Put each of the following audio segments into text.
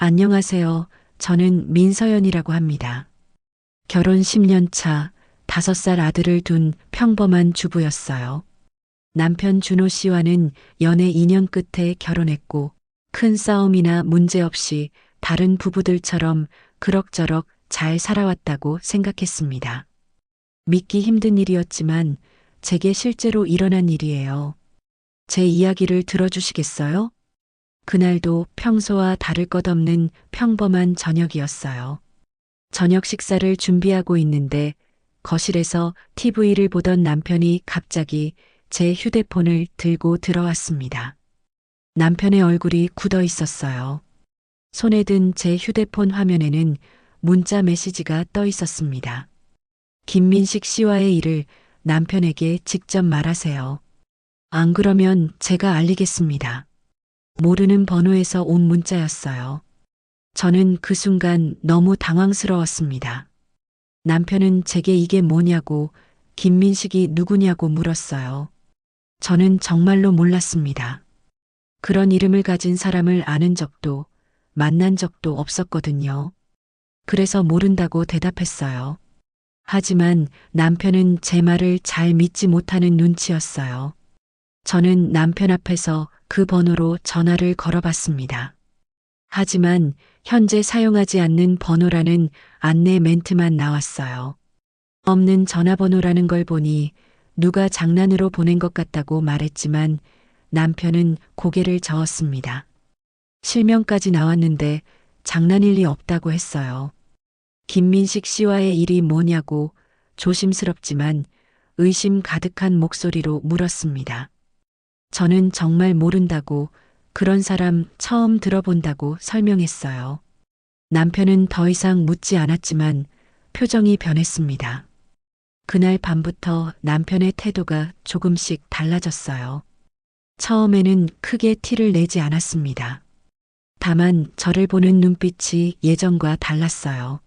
안녕하세요. 저는 민서연이라고 합니다. 결혼 10년 차 5살 아들을 둔 평범한 주부였어요. 남편 준호 씨와는 연애 2년 끝에 결혼했고 큰 싸움이나 문제 없이 다른 부부들처럼 그럭저럭 잘 살아왔다고 생각했습니다. 믿기 힘든 일이었지만 제게 실제로 일어난 일이에요. 제 이야기를 들어주시겠어요? 그날도 평소와 다를 것 없는 평범한 저녁이었어요. 저녁 식사를 준비하고 있는데 거실에서 TV를 보던 남편이 갑자기 제 휴대폰을 들고 들어왔습니다. 남편의 얼굴이 굳어 있었어요. 손에 든 제 휴대폰 화면에는 문자 메시지가 떠 있었습니다. 김민식 씨와의 일을 남편에게 직접 말하세요. 안 그러면 제가 알리겠습니다. 모르는 번호에서 온 문자였어요. 저는 그 순간 너무 당황스러웠습니다. 남편은 제게 이게 뭐냐고 김민식이 누구냐고 물었어요. 저는 정말로 몰랐습니다. 그런 이름을 가진 사람을 아는 적도 만난 적도 없었거든요. 그래서 모른다고 대답했어요. 하지만 남편은 제 말을 잘 믿지 못하는 눈치였어요. 저는 남편 앞에서 그 번호로 전화를 걸어봤습니다. 하지만 현재 사용하지 않는 번호라는 안내 멘트만 나왔어요. 없는 전화번호라는 걸 보니 누가 장난으로 보낸 것 같다고 말했지만 남편은 고개를 저었습니다. 실명까지 나왔는데 장난일 리 없다고 했어요. 김민식 씨와의 일이 뭐냐고 조심스럽지만 의심 가득한 목소리로 물었습니다. 저는 정말 모른다고 그런 사람 처음 들어본다고 설명했어요. 남편은 더 이상 묻지 않았지만 표정이 변했습니다. 그날 밤부터 남편의 태도가 조금씩 달라졌어요. 처음에는 크게 티를 내지 않았습니다. 다만 저를 보는 눈빛이 예전과 달랐어요.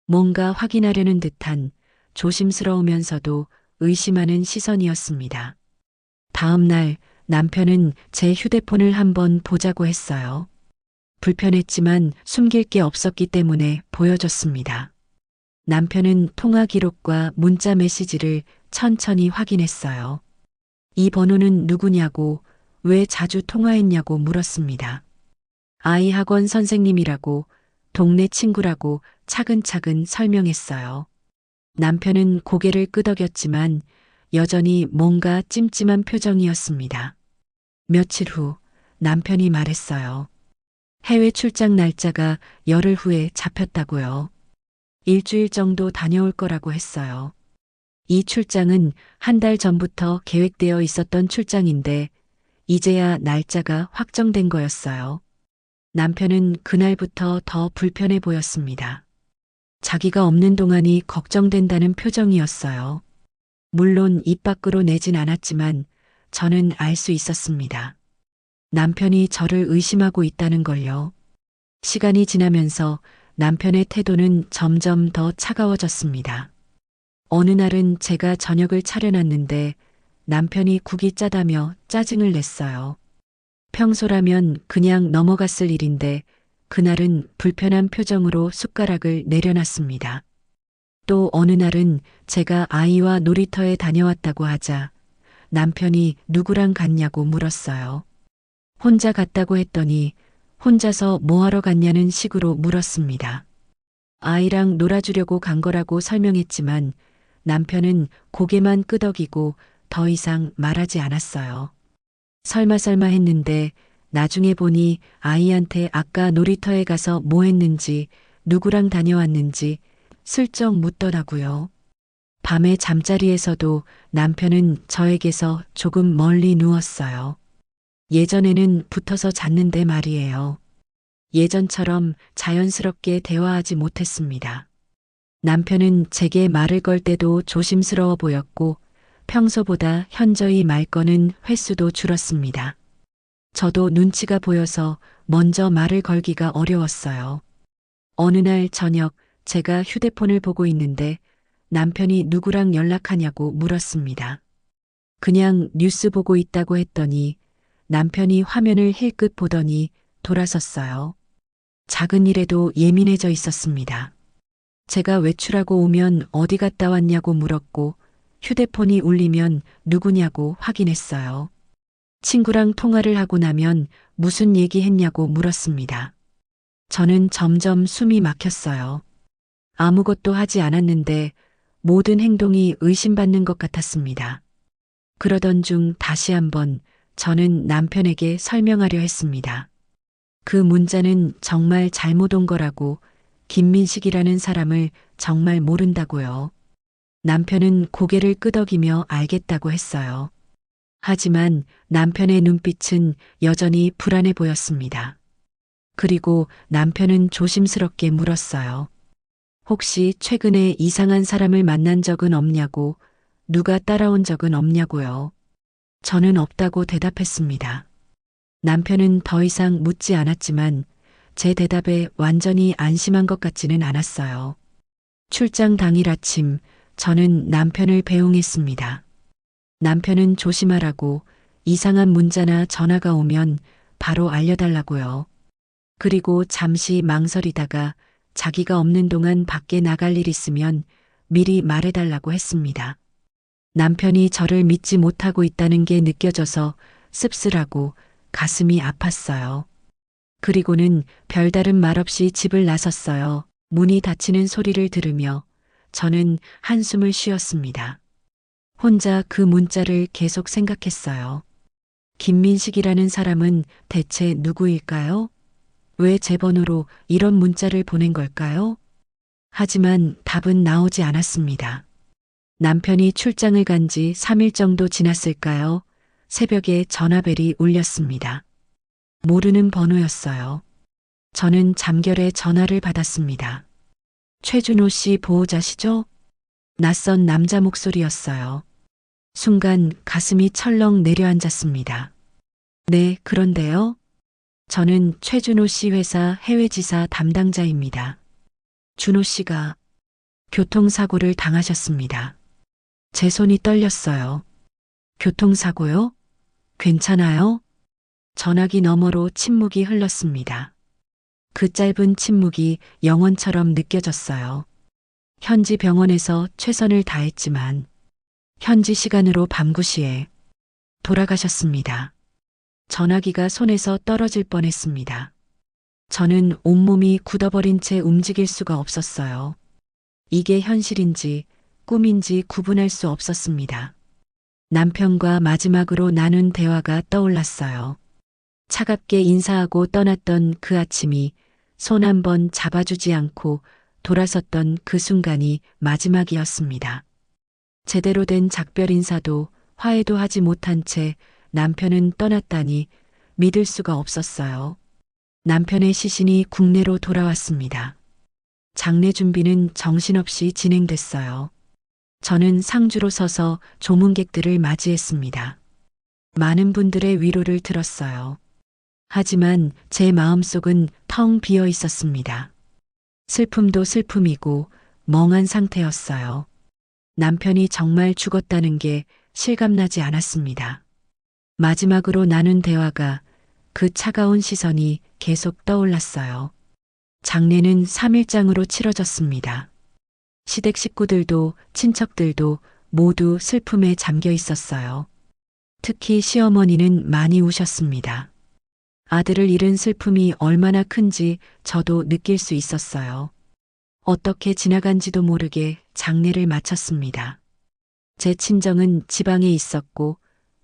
뭔가 확인하려는 듯한 조심스러우면서도 의심하는 시선이었습니다. 다음 날 남편은 제 휴대폰을 한번 보자고 했어요. 불편했지만 숨길 게 없었기 때문에 보여줬습니다. 남편은 통화 기록과 문자 메시지를 천천히 확인했어요. 이 번호는 누구냐고, 왜 자주 통화했냐고 물었습니다. 아이 학원 선생님이라고, 동네 친구라고 차근차근 설명했어요. 남편은 고개를 끄덕였지만 여전히 뭔가 찜찜한 표정이었습니다. 며칠 후 남편이 말했어요. 해외 출장 날짜가 열흘 후에 잡혔다고요. 일주일 정도 다녀올 거라고 했어요. 이 출장은 한 달 전부터 계획되어 있었던 출장인데 이제야 날짜가 확정된 거였어요. 남편은 그날부터 더 불편해 보였습니다. 자기가 없는 동안이 걱정된다는 표정이었어요. 물론 입 밖으로 내진 않았지만 저는 알 수 있었습니다. 남편이 저를 의심하고 있다는 걸요. 시간이 지나면서 남편의 태도는 점점 더 차가워졌습니다. 어느 날은 제가 저녁을 차려놨는데 남편이 국이 짜다며 짜증을 냈어요. 평소라면 그냥 넘어갔을 일인데 그날은 불편한 표정으로 숟가락을 내려놨습니다. 또 어느 날은 제가 아이와 놀이터에 다녀왔다고 하자 남편이 누구랑 갔냐고 물었어요. 혼자 갔다고 했더니 혼자서 뭐하러 갔냐는 식으로 물었습니다. 아이랑 놀아주려고 간 거라고 설명했지만 남편은 고개만 끄덕이고 더 이상 말하지 않았어요. 설마 했는데 나중에 보니 아이한테 아까 놀이터에 가서 뭐 했는지 누구랑 다녀왔는지 슬쩍 묻더라고요. 밤에 잠자리에서도 남편은 저에게서 조금 멀리 누웠어요. 예전에는 붙어서 잤는데 말이에요. 예전처럼 자연스럽게 대화하지 못했습니다. 남편은 제게 말을 걸 때도 조심스러워 보였고 평소보다 현저히 말 거는 횟수도 줄었습니다. 저도 눈치가 보여서 먼저 말을 걸기가 어려웠어요. 어느 날 저녁 제가 휴대폰을 보고 있는데 남편이 누구랑 연락하냐고 물었습니다. 그냥 뉴스 보고 있다고 했더니 남편이 화면을 힐끗 보더니 돌아섰어요. 작은 일에도 예민해져 있었습니다. 제가 외출하고 오면 어디 갔다 왔냐고 물었고 휴대폰이 울리면 누구냐고 확인했어요. 친구랑 통화를 하고 나면 무슨 얘기했냐고 물었습니다. 저는 점점 숨이 막혔어요. 아무것도 하지 않았는데 모든 행동이 의심받는 것 같았습니다. 그러던 중 다시 한번 저는 남편에게 설명하려 했습니다. 그 문자는 정말 잘못 온 거라고, 김민식이라는 사람을 정말 모른다고요. 남편은 고개를 끄덕이며 알겠다고 했어요. 하지만 남편의 눈빛은 여전히 불안해 보였습니다. 그리고 남편은 조심스럽게 물었어요. 혹시 최근에 이상한 사람을 만난 적은 없냐고, 누가 따라온 적은 없냐고요. 저는 없다고 대답했습니다. 남편은 더 이상 묻지 않았지만 제 대답에 완전히 안심한 것 같지는 않았어요. 출장 당일 아침 저는 남편을 배웅했습니다. 남편은 조심하라고, 이상한 문자나 전화가 오면 바로 알려달라고요. 그리고 잠시 망설이다가 자기가 없는 동안 밖에 나갈 일 있으면 미리 말해달라고 했습니다. 남편이 저를 믿지 못하고 있다는 게 느껴져서 씁쓸하고 가슴이 아팠어요. 그리고는 별다른 말 없이 집을 나섰어요. 문이 닫히는 소리를 들으며 저는 한숨을 쉬었습니다. 혼자 그 문자를 계속 생각했어요. 김민식이라는 사람은 대체 누구일까요? 왜 제 번호로 이런 문자를 보낸 걸까요? 하지만 답은 나오지 않았습니다. 남편이 출장을 간 지 3일 정도 지났을까요? 새벽에 전화벨이 울렸습니다. 모르는 번호였어요. 저는 잠결에 전화를 받았습니다. 최준호 씨 보호자시죠? 낯선 남자 목소리였어요. 순간 가슴이 철렁 내려앉았습니다. 네, 그런데요. 저는 최준호 씨 회사 해외지사 담당자입니다. 준호 씨가 교통사고를 당하셨습니다. 제 손이 떨렸어요. 교통사고요? 괜찮아요? 전화기 너머로 침묵이 흘렀습니다. 그 짧은 침묵이 영원처럼 느껴졌어요. 현지 병원에서 최선을 다했지만 현지 시간으로 밤 9시에 돌아가셨습니다. 전화기가 손에서 떨어질 뻔했습니다. 저는 온몸이 굳어버린 채 움직일 수가 없었어요. 이게 현실인지 꿈인지 구분할 수 없었습니다. 남편과 마지막으로 나눈 대화가 떠올랐어요. 차갑게 인사하고 떠났던 그 아침이, 손 한 번 잡아주지 않고 돌아섰던 그 순간이 마지막이었습니다. 제대로 된 작별 인사도 화해도 하지 못한 채 남편은 떠났다니 믿을 수가 없었어요. 남편의 시신이 국내로 돌아왔습니다. 장례 준비는 정신없이 진행됐어요. 저는 상주로 서서 조문객들을 맞이했습니다. 많은 분들의 위로를 들었어요. 하지만 제 마음속은 텅 비어 있었습니다. 슬픔도 슬픔이고 멍한 상태였어요. 남편이 정말 죽었다는 게 실감나지 않았습니다. 마지막으로 나눈 대화가, 그 차가운 시선이 계속 떠올랐어요. 장례는 3일장으로 치러졌습니다. 시댁 식구들도 친척들도 모두 슬픔에 잠겨 있었어요. 특히 시어머니는 많이 우셨습니다. 아들을 잃은 슬픔이 얼마나 큰지 저도 느낄 수 있었어요. 어떻게 지나간지도 모르게 장례를 마쳤습니다. 제 친정은 지방에 있었고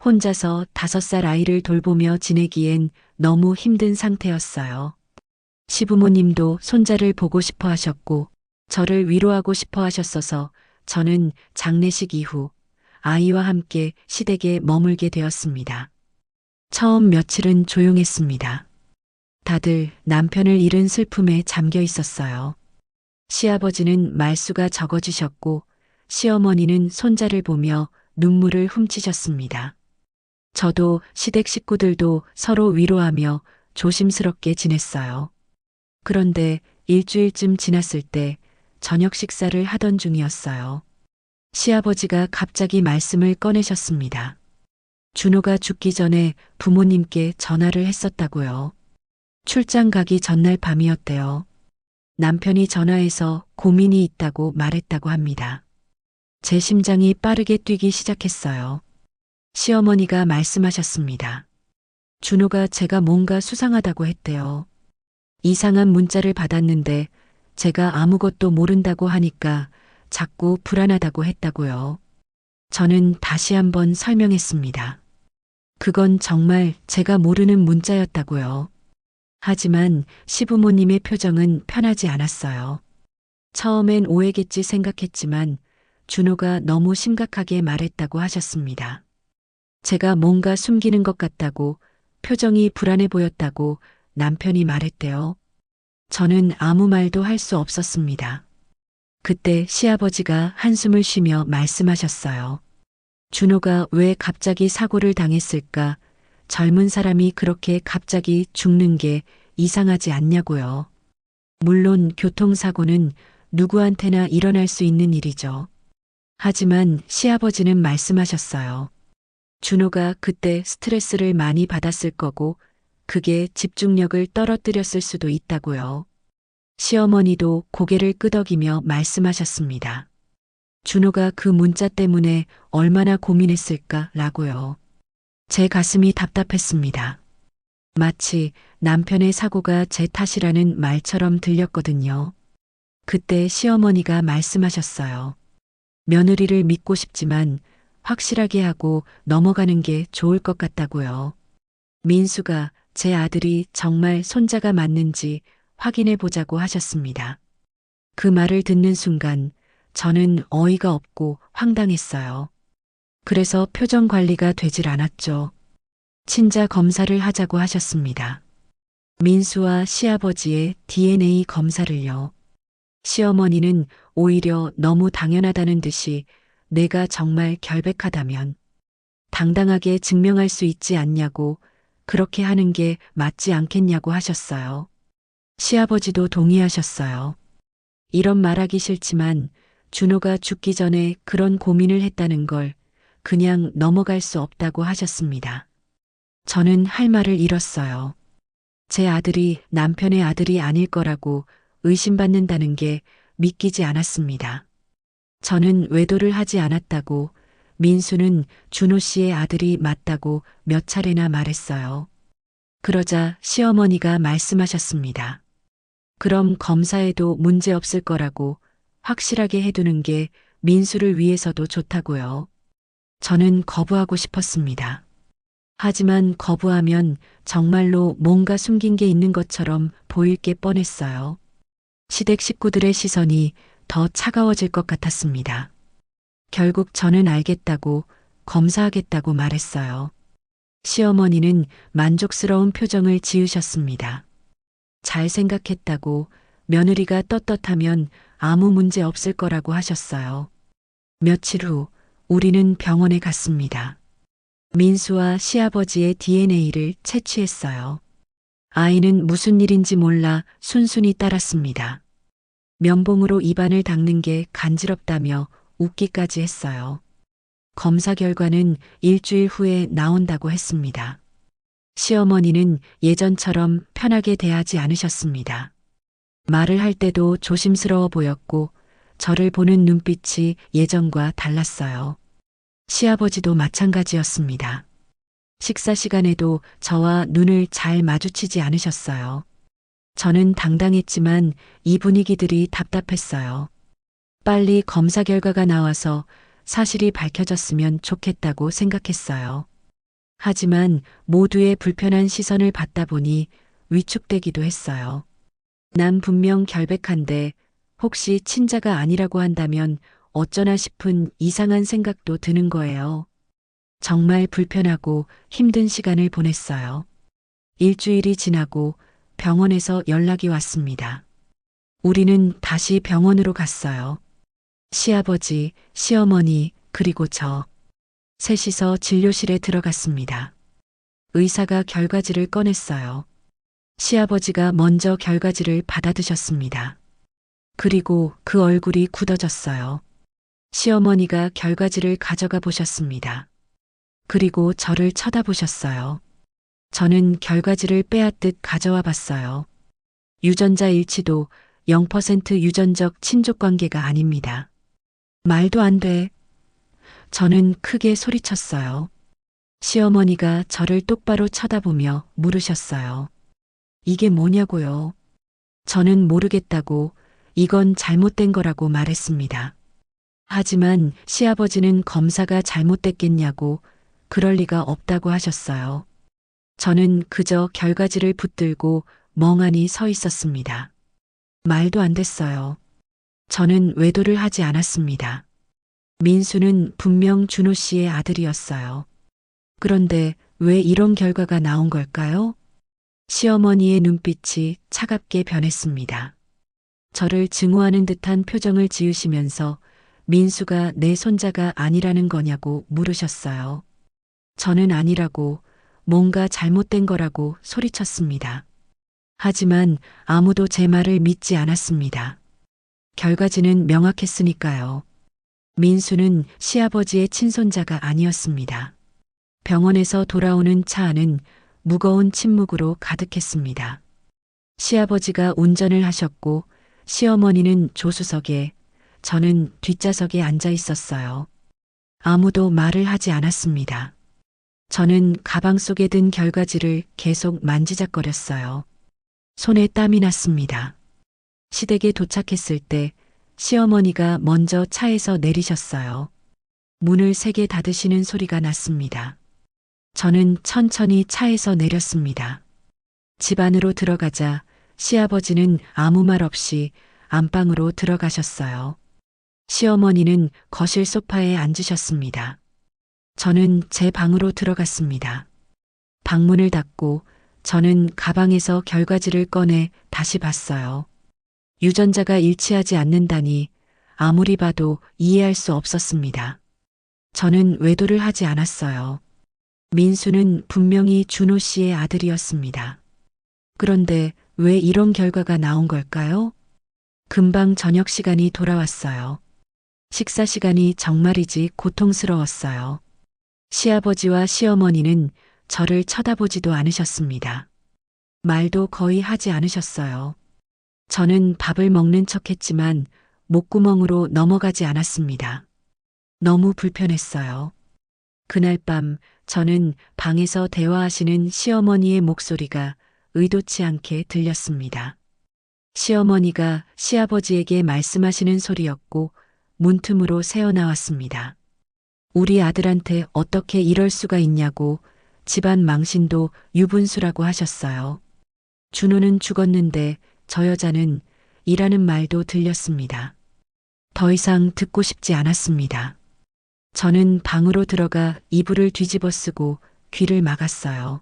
혼자서 5살 아이를 돌보며 지내기엔 너무 힘든 상태였어요. 시부모님도 손자를 보고 싶어 하셨고 저를 위로하고 싶어 하셨어서 저는 장례식 이후 아이와 함께 시댁에 머물게 되었습니다. 처음 며칠은 조용했습니다. 다들 남편을 잃은 슬픔에 잠겨 있었어요. 시아버지는 말수가 적어지셨고 시어머니는 손자를 보며 눈물을 훔치셨습니다. 저도 시댁 식구들도 서로 위로하며 조심스럽게 지냈어요. 그런데 일주일쯤 지났을 때 저녁 식사를 하던 중이었어요. 시아버지가 갑자기 말씀을 꺼내셨습니다. 준호가 죽기 전에 부모님께 전화를 했었다고요. 출장 가기 전날 밤이었대요. 남편이 전화해서 고민이 있다고 말했다고 합니다. 제 심장이 빠르게 뛰기 시작했어요. 시어머니가 말씀하셨습니다. 준호가 제가 뭔가 수상하다고 했대요. 이상한 문자를 받았는데 제가 아무것도 모른다고 하니까 자꾸 불안하다고 했다고요. 저는 다시 한번 설명했습니다. 그건 정말 제가 모르는 문자였다고요. 하지만 시부모님의 표정은 편하지 않았어요. 처음엔 오해겠지 생각했지만 준호가 너무 심각하게 말했다고 하셨습니다. 제가 뭔가 숨기는 것 같다고, 표정이 불안해 보였다고 남편이 말했대요. 저는 아무 말도 할 수 없었습니다. 그때 시아버지가 한숨을 쉬며 말씀하셨어요. 준호가 왜 갑자기 사고를 당했을까? 젊은 사람이 그렇게 갑자기 죽는 게 이상하지 않냐고요. 물론 교통사고는 누구한테나 일어날 수 있는 일이죠. 하지만 시아버지는 말씀하셨어요. 준호가 그때 스트레스를 많이 받았을 거고 그게 집중력을 떨어뜨렸을 수도 있다고요. 시어머니도 고개를 끄덕이며 말씀하셨습니다. 준호가 그 문자 때문에 얼마나 고민했을까라고요. 제 가슴이 답답했습니다. 마치 남편의 사고가 제 탓이라는 말처럼 들렸거든요. 그때 시어머니가 말씀하셨어요. 며느리를 믿고 싶지만 확실하게 하고 넘어가는 게 좋을 것 같다고요. 민수가 제 아들이 정말 손자가 맞는지 확인해 보자고 하셨습니다. 그 말을 듣는 순간 저는 어이가 없고 황당했어요. 그래서 표정 관리가 되질 않았죠. 친자 검사를 하자고 하셨습니다. 민수와 시아버지의 DNA 검사를요. 시어머니는 오히려 너무 당연하다는 듯이 내가 정말 결백하다면 당당하게 증명할 수 있지 않냐고, 그렇게 하는 게 맞지 않겠냐고 하셨어요. 시아버지도 동의하셨어요. 이런 말하기 싫지만 준호가 죽기 전에 그런 고민을 했다는 걸 그냥 넘어갈 수 없다고 하셨습니다. 저는 할 말을 잃었어요. 제 아들이 남편의 아들이 아닐 거라고 의심받는다는 게 믿기지 않았습니다. 저는 외도를 하지 않았다고, 민수는 준호 씨의 아들이 맞다고 몇 차례나 말했어요. 그러자 시어머니가 말씀하셨습니다. 그럼 검사에도 문제 없을 거라고 확실하게 해두는 게 민수를 위해서도 좋다고요. 저는 거부하고 싶었습니다. 하지만 거부하면 정말로 뭔가 숨긴 게 있는 것처럼 보일 게 뻔했어요. 시댁 식구들의 시선이 더 차가워질 것 같았습니다. 결국 저는 알겠다고, 검사하겠다고 말했어요. 시어머니는 만족스러운 표정을 지으셨습니다. 잘 생각했다고, 며느리가 떳떳하면 아무 문제 없을 거라고 하셨어요. 며칠 후 우리는 병원에 갔습니다. 민수와 시아버지의 DNA를 채취했어요. 아이는 무슨 일인지 몰라 순순히 따랐습니다. 면봉으로 입안을 닦는 게 간지럽다며 웃기까지 했어요. 검사 결과는 일주일 후에 나온다고 했습니다. 시어머니는 예전처럼 편하게 대하지 않으셨습니다. 말을 할 때도 조심스러워 보였고 저를 보는 눈빛이 예전과 달랐어요. 시아버지도 마찬가지였습니다. 식사 시간에도 저와 눈을 잘 마주치지 않으셨어요. 저는 당당했지만 이 분위기들이 답답했어요. 빨리 검사 결과가 나와서 사실이 밝혀졌으면 좋겠다고 생각했어요. 하지만 모두의 불편한 시선을 받다 보니 위축되기도 했어요. 난 분명 결백한데 혹시 친자가 아니라고 한다면 어쩌나 싶은 이상한 생각도 드는 거예요. 정말 불편하고 힘든 시간을 보냈어요. 일주일이 지나고 병원에서 연락이 왔습니다. 우리는 다시 병원으로 갔어요. 시아버지, 시어머니, 그리고 저. 셋이서 진료실에 들어갔습니다. 의사가 결과지를 꺼냈어요. 시아버지가 먼저 결과지를 받아드셨습니다. 그리고 그 얼굴이 굳어졌어요. 시어머니가 결과지를 가져가 보셨습니다. 그리고 저를 쳐다보셨어요. 저는 결과지를 빼앗듯 가져와 봤어요. 유전자 일치도 0% 유전적 친족 관계가 아닙니다. 말도 안 돼. 저는 크게 소리쳤어요. 시어머니가 저를 똑바로 쳐다보며 물으셨어요. 이게 뭐냐고요? 저는 모르겠다고 이건 잘못된 거라고 말했습니다. 하지만 시아버지는 검사가 잘못됐겠냐고 그럴 리가 없다고 하셨어요. 저는 그저 결과지를 붙들고 멍하니 서 있었습니다. 말도 안 됐어요. 저는 외도를 하지 않았습니다. 민수는 분명 준호 씨의 아들이었어요. 그런데 왜 이런 결과가 나온 걸까요? 시어머니의 눈빛이 차갑게 변했습니다. 저를 증오하는 듯한 표정을 지으시면서 민수가 내 손자가 아니라는 거냐고 물으셨어요. 저는 아니라고 뭔가 잘못된 거라고 소리쳤습니다. 하지만 아무도 제 말을 믿지 않았습니다. 결과지는 명확했으니까요. 민수는 시아버지의 친손자가 아니었습니다. 병원에서 돌아오는 차 안은 무거운 침묵으로 가득했습니다. 시아버지가 운전을 하셨고 시어머니는 조수석에, 저는 뒷좌석에 앉아 있었어요. 아무도 말을 하지 않았습니다. 저는 가방 속에 든 결과지를 계속 만지작거렸어요. 손에 땀이 났습니다. 시댁에 도착했을 때 시어머니가 먼저 차에서 내리셨어요. 문을 세게 닫으시는 소리가 났습니다. 저는 천천히 차에서 내렸습니다. 집 안으로 들어가자 시아버지는 아무 말 없이 안방으로 들어가셨어요. 시어머니는 거실 소파에 앉으셨습니다. 저는 제 방으로 들어갔습니다. 방문을 닫고 저는 가방에서 결과지를 꺼내 다시 봤어요. 유전자가 일치하지 않는다니 아무리 봐도 이해할 수 없었습니다. 저는 외도를 하지 않았어요. 민수는 분명히 준호 씨의 아들이었습니다. 그런데 왜 이런 결과가 나온 걸까요? 금방 저녁 시간이 돌아왔어요. 식사 시간이 정말이지 고통스러웠어요. 시아버지와 시어머니는 저를 쳐다보지도 않으셨습니다. 말도 거의 하지 않으셨어요. 저는 밥을 먹는 척 했지만 목구멍으로 넘어가지 않았습니다. 너무 불편했어요. 그날 밤 저는 방에서 대화하시는 시어머니의 목소리가 의도치 않게 들렸습니다. 시어머니가 시아버지에게 말씀하시는 소리였고 문틈으로 새어나왔습니다. 우리 아들한테 어떻게 이럴 수가 있냐고, 집안 망신도 유분수라고 하셨어요. 준호는 죽었는데 저 여자는, 이라는 말도 들렸습니다. 더 이상 듣고 싶지 않았습니다. 저는 방으로 들어가 이불을 뒤집어 쓰고 귀를 막았어요.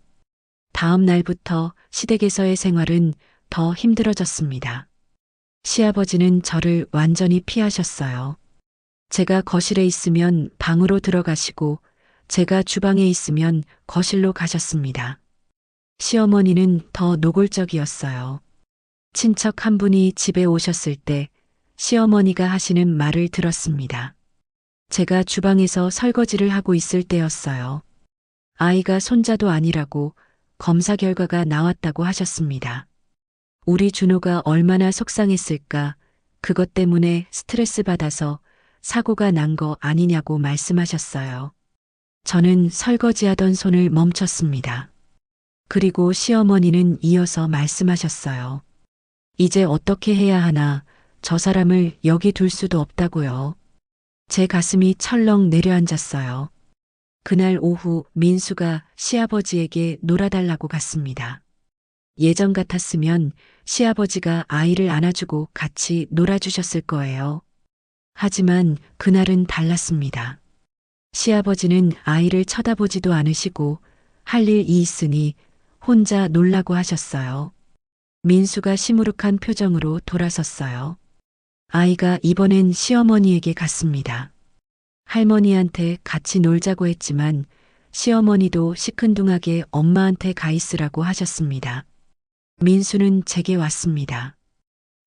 다음 날부터 시댁에서의 생활은 더 힘들어졌습니다. 시아버지는 저를 완전히 피하셨어요. 제가 거실에 있으면 방으로 들어가시고 제가 주방에 있으면 거실로 가셨습니다. 시어머니는 더 노골적이었어요. 친척 한 분이 집에 오셨을 때 시어머니가 하시는 말을 들었습니다. 제가 주방에서 설거지를 하고 있을 때였어요. 아이가 손자도 아니라고 검사 결과가 나왔다고 하셨습니다. 우리 준호가 얼마나 속상했을까, 그것 때문에 스트레스 받아서 사고가 난 거 아니냐고 말씀하셨어요. 저는 설거지하던 손을 멈췄습니다. 그리고 시어머니는 이어서 말씀하셨어요. 이제 어떻게 해야 하나, 저 사람을 여기 둘 수도 없다고요. 제 가슴이 철렁 내려앉았어요. 그날 오후 민수가 시아버지에게 놀아달라고 갔습니다. 예전 같았으면 시아버지가 아이를 안아주고 같이 놀아주셨을 거예요. 하지만 그날은 달랐습니다. 시아버지는 아이를 쳐다보지도 않으시고 할 일이 있으니 혼자 놀라고 하셨어요. 민수가 시무룩한 표정으로 돌아섰어요. 아이가 이번엔 시어머니에게 갔습니다. 할머니한테 같이 놀자고 했지만 시어머니도 시큰둥하게 엄마한테 가 있으라고 하셨습니다. 민수는 제게 왔습니다.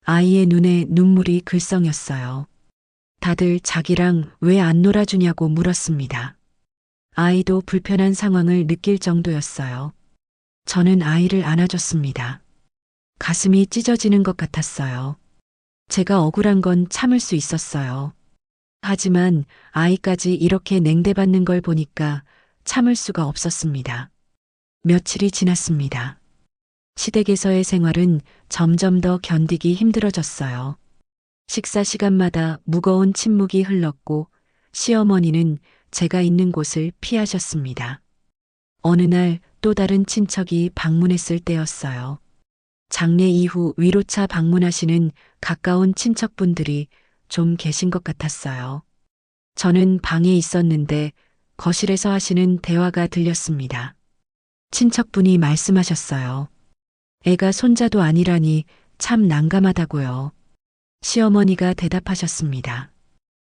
아이의 눈에 눈물이 글썽였어요. 다들 자기랑 왜 안 놀아주냐고 물었습니다. 아이도 불편한 상황을 느낄 정도였어요. 저는 아이를 안아줬습니다. 가슴이 찢어지는 것 같았어요. 제가 억울한 건 참을 수 있었어요. 하지만 아이까지 이렇게 냉대받는 걸 보니까 참을 수가 없었습니다. 며칠이 지났습니다. 시댁에서의 생활은 점점 더 견디기 힘들어졌어요. 식사 시간마다 무거운 침묵이 흘렀고 시어머니는 제가 있는 곳을 피하셨습니다. 어느 날 또 다른 친척이 방문했을 때였어요. 장례 이후 위로차 방문하시는 가까운 친척분들이 좀 계신 것 같았어요. 저는 방에 있었는데 거실에서 하시는 대화가 들렸습니다. 친척분이 말씀하셨어요. 애가 손자도 아니라니 참 난감하다고요. 시어머니가 대답하셨습니다.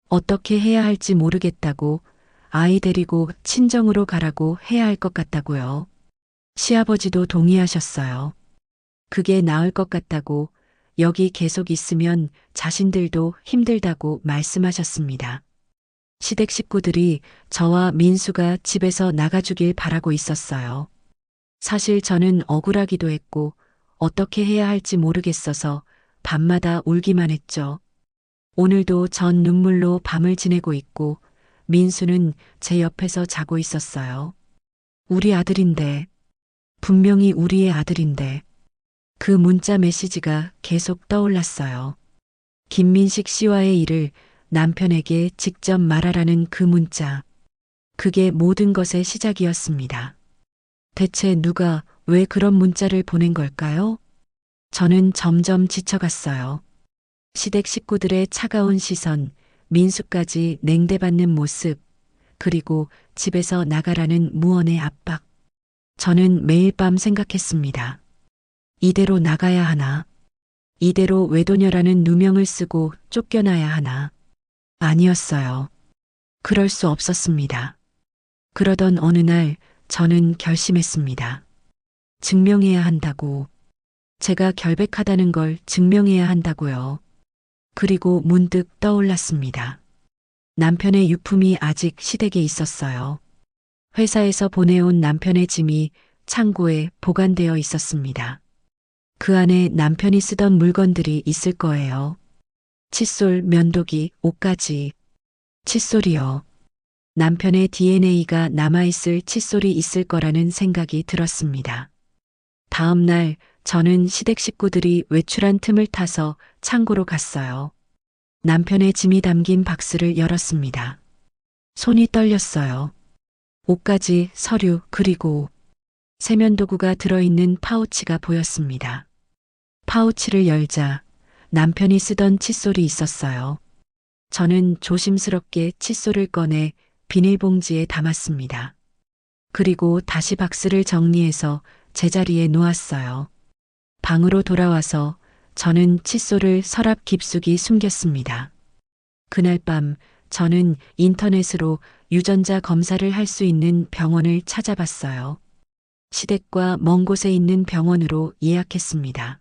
어떻게 해야 할지 모르겠다고, 아이 데리고 친정으로 가라고 해야 할 것 같다고요. 시아버지도 동의하셨어요. 그게 나을 것 같다고, 여기 계속 있으면 자신들도 힘들다고 말씀하셨습니다. 시댁 식구들이 저와 민수가 집에서 나가주길 바라고 있었어요. 사실 저는 억울하기도 했고 어떻게 해야 할지 모르겠어서 밤마다 울기만 했죠. 오늘도 전 눈물로 밤을 지내고 있고 민수는 제 옆에서 자고 있었어요. 우리 아들인데, 분명히 우리의 아들인데, 그 문자 메시지가 계속 떠올랐어요. 김민식 씨와의 일을 남편에게 직접 말하라는 그 문자. 그게 모든 것의 시작이었습니다. 대체 누가 왜 그런 문자를 보낸 걸까요? 저는 점점 지쳐갔어요. 시댁 식구들의 차가운 시선, 민수까지 냉대받는 모습, 그리고 집에서 나가라는 무언의 압박. 저는 매일 밤 생각했습니다. 이대로 나가야 하나? 이대로 외도녀라는 누명을 쓰고 쫓겨나야 하나? 아니었어요. 그럴 수 없었습니다. 그러던 어느 날 저는 결심했습니다. 증명해야 한다고. 제가 결백하다는 걸 증명해야 한다고요. 그리고 문득 떠올랐습니다. 남편의 유품이 아직 시댁에 있었어요. 회사에서 보내온 남편의 짐이 창고에 보관되어 있었습니다. 그 안에 남편이 쓰던 물건들이 있을 거예요. 칫솔, 면도기, 옷까지. 칫솔이요. 남편의 DNA가 남아있을 칫솔이 있을 거라는 생각이 들었습니다. 다음 날 저는 시댁 식구들이 외출한 틈을 타서 창고로 갔어요. 남편의 짐이 담긴 박스를 열었습니다. 손이 떨렸어요. 옷까지, 서류, 그리고 세면도구가 들어있는 파우치가 보였습니다. 파우치를 열자 남편이 쓰던 칫솔이 있었어요. 저는 조심스럽게 칫솔을 꺼내 비닐봉지에 담았습니다. 그리고 다시 박스를 정리해서 제자리에 놓았어요. 방으로 돌아와서 저는 칫솔을 서랍 깊숙이 숨겼습니다. 그날 밤 저는 인터넷으로 유전자 검사를 할 수 있는 병원을 찾아봤어요. 시댁과 먼 곳에 있는 병원으로 예약했습니다.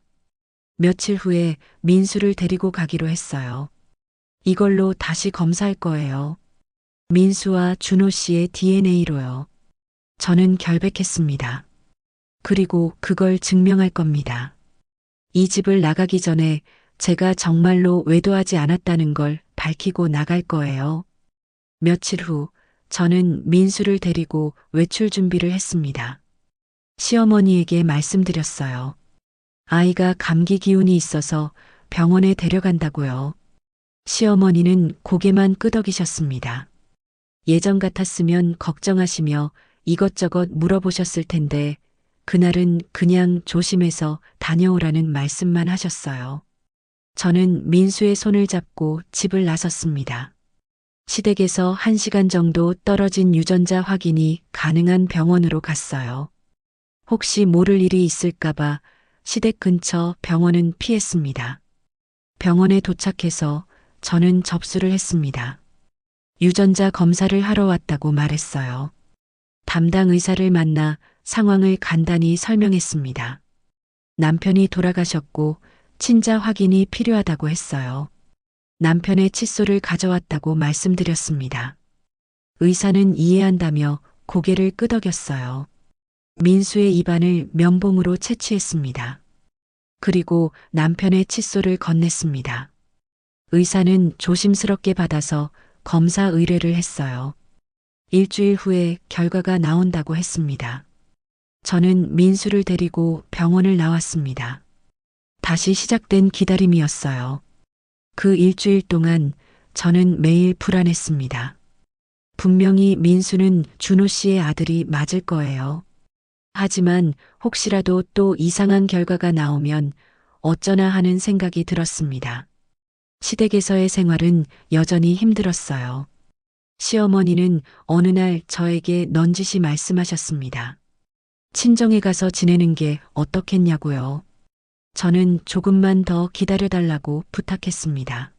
며칠 후에 민수를 데리고 가기로 했어요. 이걸로 다시 검사할 거예요. 민수와 준호 씨의 DNA로요. 저는 결백했습니다. 그리고 그걸 증명할 겁니다. 이 집을 나가기 전에 제가 정말로 외도하지 않았다는 걸 밝히고 나갈 거예요. 며칠 후 저는 민수를 데리고 외출 준비를 했습니다. 시어머니에게 말씀드렸어요. 아이가 감기 기운이 있어서 병원에 데려간다고요. 시어머니는 고개만 끄덕이셨습니다. 예전 같았으면 걱정하시며 이것저것 물어보셨을 텐데 그날은 그냥 조심해서 다녀오라는 말씀만 하셨어요. 저는 민수의 손을 잡고 집을 나섰습니다. 시댁에서 1시간 정도 떨어진 유전자 확인이 가능한 병원으로 갔어요. 혹시 모를 일이 있을까봐 시댁 근처 병원은 피했습니다. 병원에 도착해서 저는 접수를 했습니다. 유전자 검사를 하러 왔다고 말했어요. 담당 의사를 만나 상황을 간단히 설명했습니다. 남편이 돌아가셨고 친자 확인이 필요하다고 했어요. 남편의 칫솔을 가져왔다고 말씀드렸습니다. 의사는 이해한다며 고개를 끄덕였어요. 민수의 입안을 면봉으로 채취했습니다. 그리고 남편의 칫솔을 건넸습니다. 의사는 조심스럽게 받아서 검사 의뢰를 했어요. 일주일 후에 결과가 나온다고 했습니다. 저는 민수를 데리고 병원을 나왔습니다. 다시 시작된 기다림이었어요. 그 일주일 동안 저는 매일 불안했습니다. 분명히 민수는 준호 씨의 아들이 맞을 거예요. 하지만 혹시라도 또 이상한 결과가 나오면 어쩌나 하는 생각이 들었습니다. 시댁에서의 생활은 여전히 힘들었어요. 시어머니는 어느 날 저에게 넌지시 말씀하셨습니다. 친정에 가서 지내는 게 어떻겠냐고요. 저는 조금만 더 기다려달라고 부탁했습니다.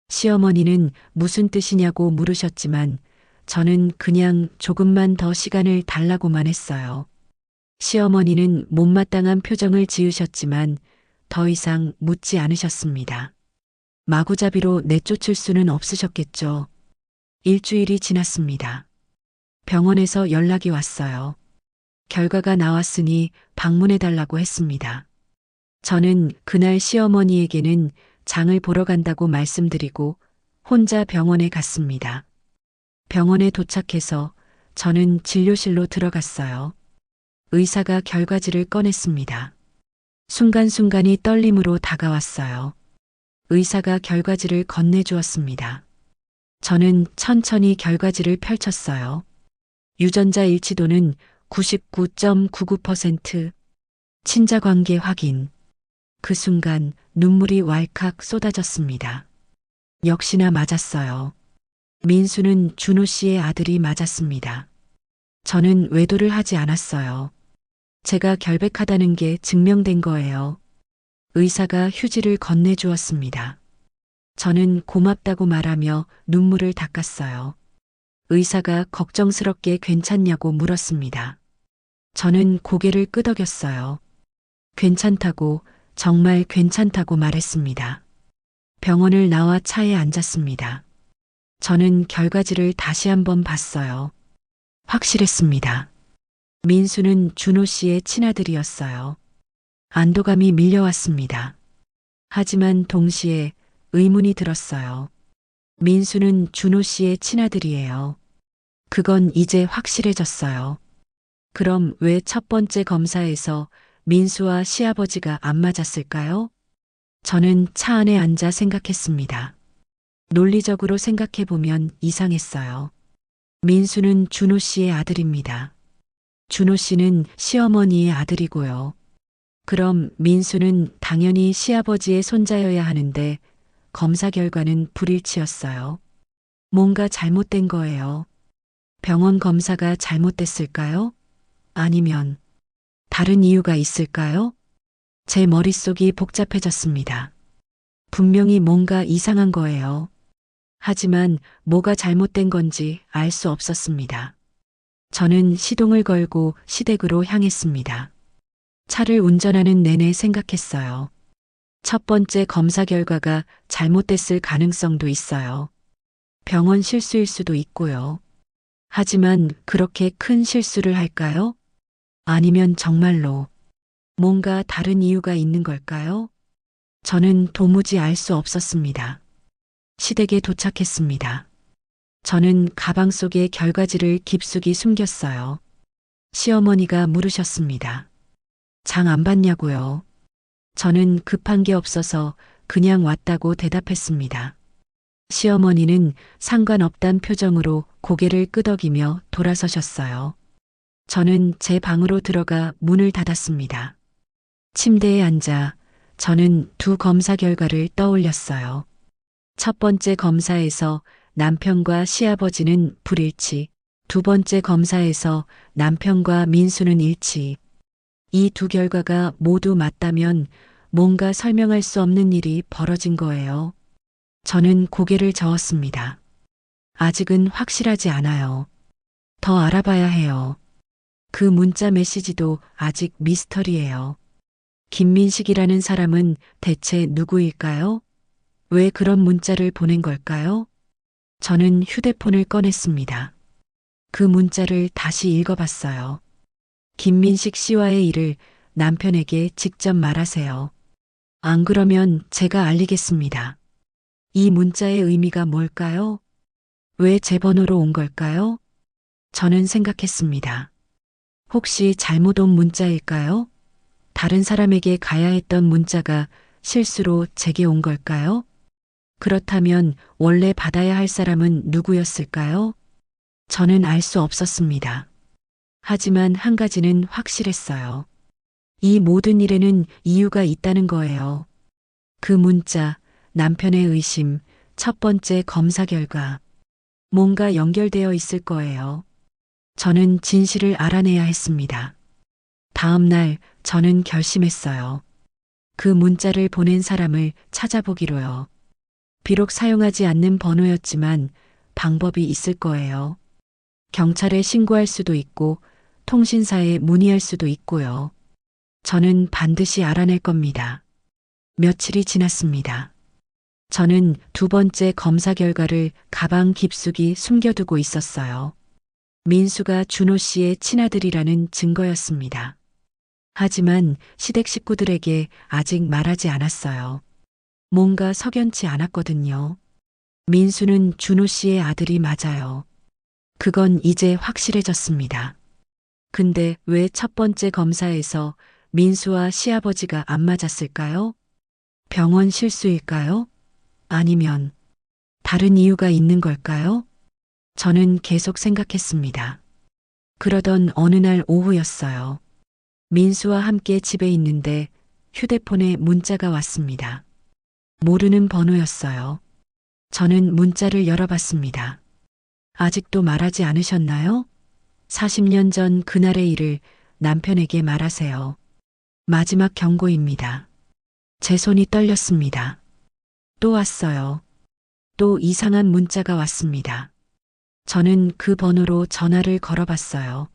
시어머니는 무슨 뜻이냐고 물으셨지만 저는 그냥 조금만 더 시간을 달라고만 했어요. 시어머니는 못마땅한 표정을 지으셨지만 더 이상 묻지 않으셨습니다. 마구잡이로 내쫓을 수는 없으셨겠죠. 일주일이 지났습니다. 병원에서 연락이 왔어요. 결과가 나왔으니 방문해달라고 했습니다. 저는 그날 시어머니에게는 장을 보러 간다고 말씀드리고 혼자 병원에 갔습니다. 병원에 도착해서 저는 진료실로 들어갔어요. 의사가 결과지를 꺼냈습니다. 순간순간이 떨림으로 다가왔어요. 의사가 결과지를 건네주었습니다. 저는 천천히 결과지를 펼쳤어요. 유전자 일치도는 99.99%, 친자관계 확인. 그 순간 눈물이 왈칵 쏟아졌습니다. 역시나 맞았어요. 민수는 준호 씨의 아들이 맞았습니다. 저는 외도를 하지 않았어요. 제가 결백하다는 게 증명된 거예요. 의사가 휴지를 건네주었습니다. 저는 고맙다고 말하며 눈물을 닦았어요. 의사가 걱정스럽게 괜찮냐고 물었습니다. 저는 고개를 끄덕였어요. 괜찮다고, 정말 괜찮다고 말했습니다. 병원을 나와 차에 앉았습니다. 저는 결과지를 다시 한번 봤어요. 확실했습니다. 민수는 준호 씨의 친아들이었어요. 안도감이 밀려왔습니다. 하지만 동시에 의문이 들었어요. 민수는 준호 씨의 친아들이에요. 그건 이제 확실해졌어요. 그럼 왜 첫 번째 검사에서 민수와 시아버지가 안 맞았을까요? 저는 차 안에 앉아 생각했습니다. 논리적으로 생각해보면 이상했어요. 민수는 준호 씨의 아들입니다. 준호 씨는 시어머니의 아들이고요. 그럼 민수는 당연히 시아버지의 손자여야 하는데 검사 결과는 불일치였어요. 뭔가 잘못된 거예요. 병원 검사가 잘못됐을까요? 아니면 다른 이유가 있을까요? 제 머릿속이 복잡해졌습니다. 분명히 뭔가 이상한 거예요. 하지만 뭐가 잘못된 건지 알 수 없었습니다. 저는 시동을 걸고 시댁으로 향했습니다. 차를 운전하는 내내 생각했어요. 첫 번째 검사 결과가 잘못됐을 가능성도 있어요. 병원 실수일 수도 있고요. 하지만 그렇게 큰 실수를 할까요? 아니면 정말로 뭔가 다른 이유가 있는 걸까요? 저는 도무지 알 수 없었습니다. 시댁에 도착했습니다. 저는 가방 속에 결과지를 깊숙이 숨겼어요. 시어머니가 물으셨습니다. 장 안 봤냐고요? 저는 급한 게 없어서 그냥 왔다고 대답했습니다. 시어머니는 상관없단 표정으로 고개를 끄덕이며 돌아서셨어요. 저는 제 방으로 들어가 문을 닫았습니다. 침대에 앉아 저는 두 검사 결과를 떠올렸어요. 첫 번째 검사에서 남편과 시아버지는 불일치, 두 번째 검사에서 남편과 민수는 일치. 이 두 결과가 모두 맞다면 뭔가 설명할 수 없는 일이 벌어진 거예요. 저는 고개를 저었습니다. 아직은 확실하지 않아요. 더 알아봐야 해요. 그 문자 메시지도 아직 미스터리예요. 김민식이라는 사람은 대체 누구일까요? 왜 그런 문자를 보낸 걸까요? 저는 휴대폰을 꺼냈습니다. 그 문자를 다시 읽어봤어요. 김민식 씨와의 일을 남편에게 직접 말하세요. 안 그러면 제가 알리겠습니다. 이 문자의 의미가 뭘까요? 왜 제 번호로 온 걸까요? 저는 생각했습니다. 혹시 잘못 온 문자일까요? 다른 사람에게 가야 했던 문자가 실수로 제게 온 걸까요? 그렇다면 원래 받아야 할 사람은 누구였을까요? 저는 알 수 없었습니다. 하지만 한 가지는 확실했어요. 이 모든 일에는 이유가 있다는 거예요. 그 문자, 남편의 의심, 첫 번째 검사 결과, 뭔가 연결되어 있을 거예요. 저는 진실을 알아내야 했습니다. 다음 날 저는 결심했어요. 그 문자를 보낸 사람을 찾아보기로요. 비록 사용하지 않는 번호였지만 방법이 있을 거예요. 경찰에 신고할 수도 있고 통신사에 문의할 수도 있고요. 저는 반드시 알아낼 겁니다. 며칠이 지났습니다. 저는 두 번째 검사 결과를 가방 깊숙이 숨겨두고 있었어요. 민수가 준호 씨의 친아들이라는 증거였습니다. 하지만 시댁 식구들에게 아직 말하지 않았어요. 뭔가 석연치 않았거든요. 민수는 준호 씨의 아들이 맞아요. 그건 이제 확실해졌습니다. 근데 왜 첫 번째 검사에서 민수와 시아버지가 안 맞았을까요? 병원 실수일까요? 아니면 다른 이유가 있는 걸까요? 저는 계속 생각했습니다. 그러던 어느 날 오후였어요. 민수와 함께 집에 있는데 휴대폰에 문자가 왔습니다. 모르는 번호였어요. 저는 문자를 열어봤습니다. 아직도 말하지 않으셨나요? 40년 전 그날의 일을 남편에게 말하세요. 마지막 경고입니다. 제 손이 떨렸습니다. 또 왔어요. 또 이상한 문자가 왔습니다. 저는 그 번호로 전화를 걸어봤어요.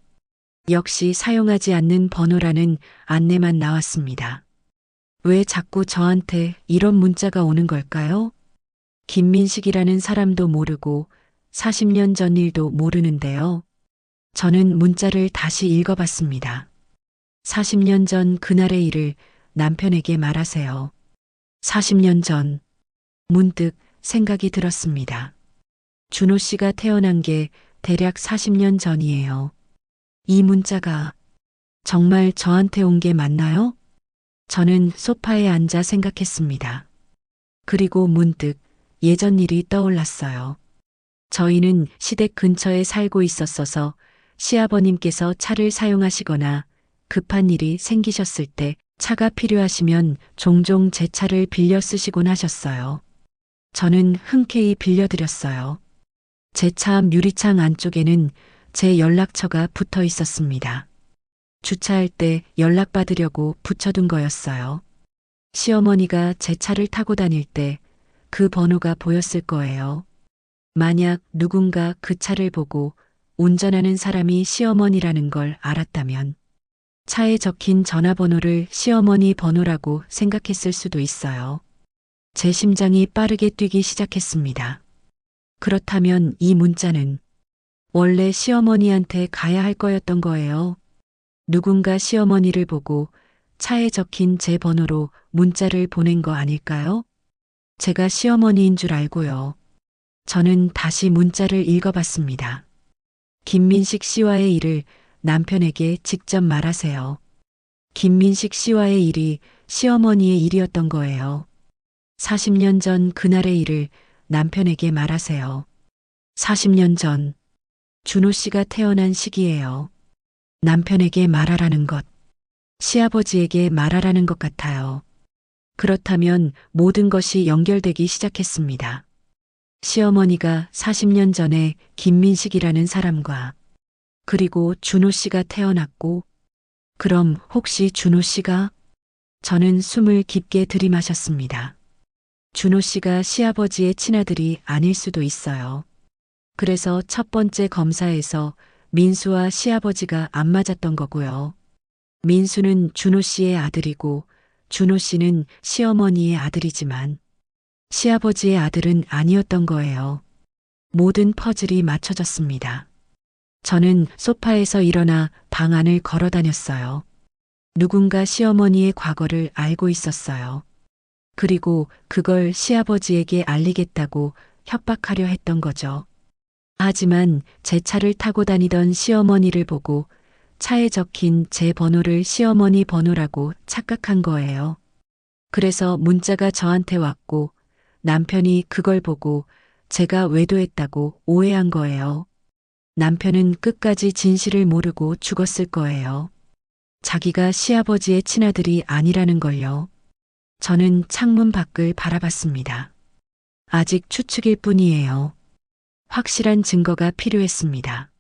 역시 사용하지 않는 번호라는 안내만 나왔습니다. 왜 자꾸 저한테 이런 문자가 오는 걸까요? 김민식이라는 사람도 모르고 40년 전 일도 모르는데요. 저는 문자를 다시 읽어봤습니다. 40년 전 그날의 일을 남편에게 말하세요. 40년 전 문득 생각이 들었습니다. 준호 씨가 태어난 게 대략 40년 전이에요. 이 문자가 정말 저한테 온 게 맞나요? 저는 소파에 앉아 생각했습니다. 그리고 문득 예전 일이 떠올랐어요. 저희는 시댁 근처에 살고 있었어서 시아버님께서 차를 사용하시거나 급한 일이 생기셨을 때 차가 필요하시면 종종 제 차를 빌려 쓰시곤 하셨어요. 저는 흔쾌히 빌려드렸어요. 제 차 앞 유리창 안쪽에는 제 연락처가 붙어 있었습니다. 주차할 때 연락받으려고 붙여둔 거였어요. 시어머니가 제 차를 타고 다닐 때 그 번호가 보였을 거예요. 만약 누군가 그 차를 보고 운전하는 사람이 시어머니라는 걸 알았다면 차에 적힌 전화번호를 시어머니 번호라고 생각했을 수도 있어요. 제 심장이 빠르게 뛰기 시작했습니다. 그렇다면 이 문자는 원래 시어머니한테 가야 할 거였던 거예요. 누군가 시어머니를 보고 차에 적힌 제 번호로 문자를 보낸 거 아닐까요? 제가 시어머니인 줄 알고요. 저는 다시 문자를 읽어봤습니다. 김민식 씨와의 일을 남편에게 직접 말하세요. 김민식 씨와의 일이 시어머니의 일이었던 거예요. 40년 전 그날의 일을 남편에게 말하세요. 40년 전 준호 씨가 태어난 시기예요. 남편에게 말하라는 것, 시아버지에게 말하라는 것 같아요. 그렇다면 모든 것이 연결되기 시작했습니다. 시어머니가 40년 전에 김민식이라는 사람과 그리고 준호 씨가 태어났고 그럼 혹시 준호 씨가? 저는 숨을 깊게 들이마셨습니다. 준호 씨가 시아버지의 친아들이 아닐 수도 있어요. 그래서 첫 번째 검사에서 민수와 시아버지가 안 맞았던 거고요. 민수는 준호 씨의 아들이고 준호 씨는 시어머니의 아들이지만 시아버지의 아들은 아니었던 거예요. 모든 퍼즐이 맞춰졌습니다. 저는 소파에서 일어나 방 안을 걸어 다녔어요. 누군가 시어머니의 과거를 알고 있었어요. 그리고 그걸 시아버지에게 알리겠다고 협박하려 했던 거죠. 하지만 제 차를 타고 다니던 시어머니를 보고 차에 적힌 제 번호를 시어머니 번호라고 착각한 거예요. 그래서 문자가 저한테 왔고 남편이 그걸 보고 제가 외도했다고 오해한 거예요. 남편은 끝까지 진실을 모르고 죽었을 거예요. 자기가 시아버지의 친아들이 아니라는 걸요. 저는 창문 밖을 바라봤습니다. 아직 추측일 뿐이에요. 확실한 증거가 필요했습니다.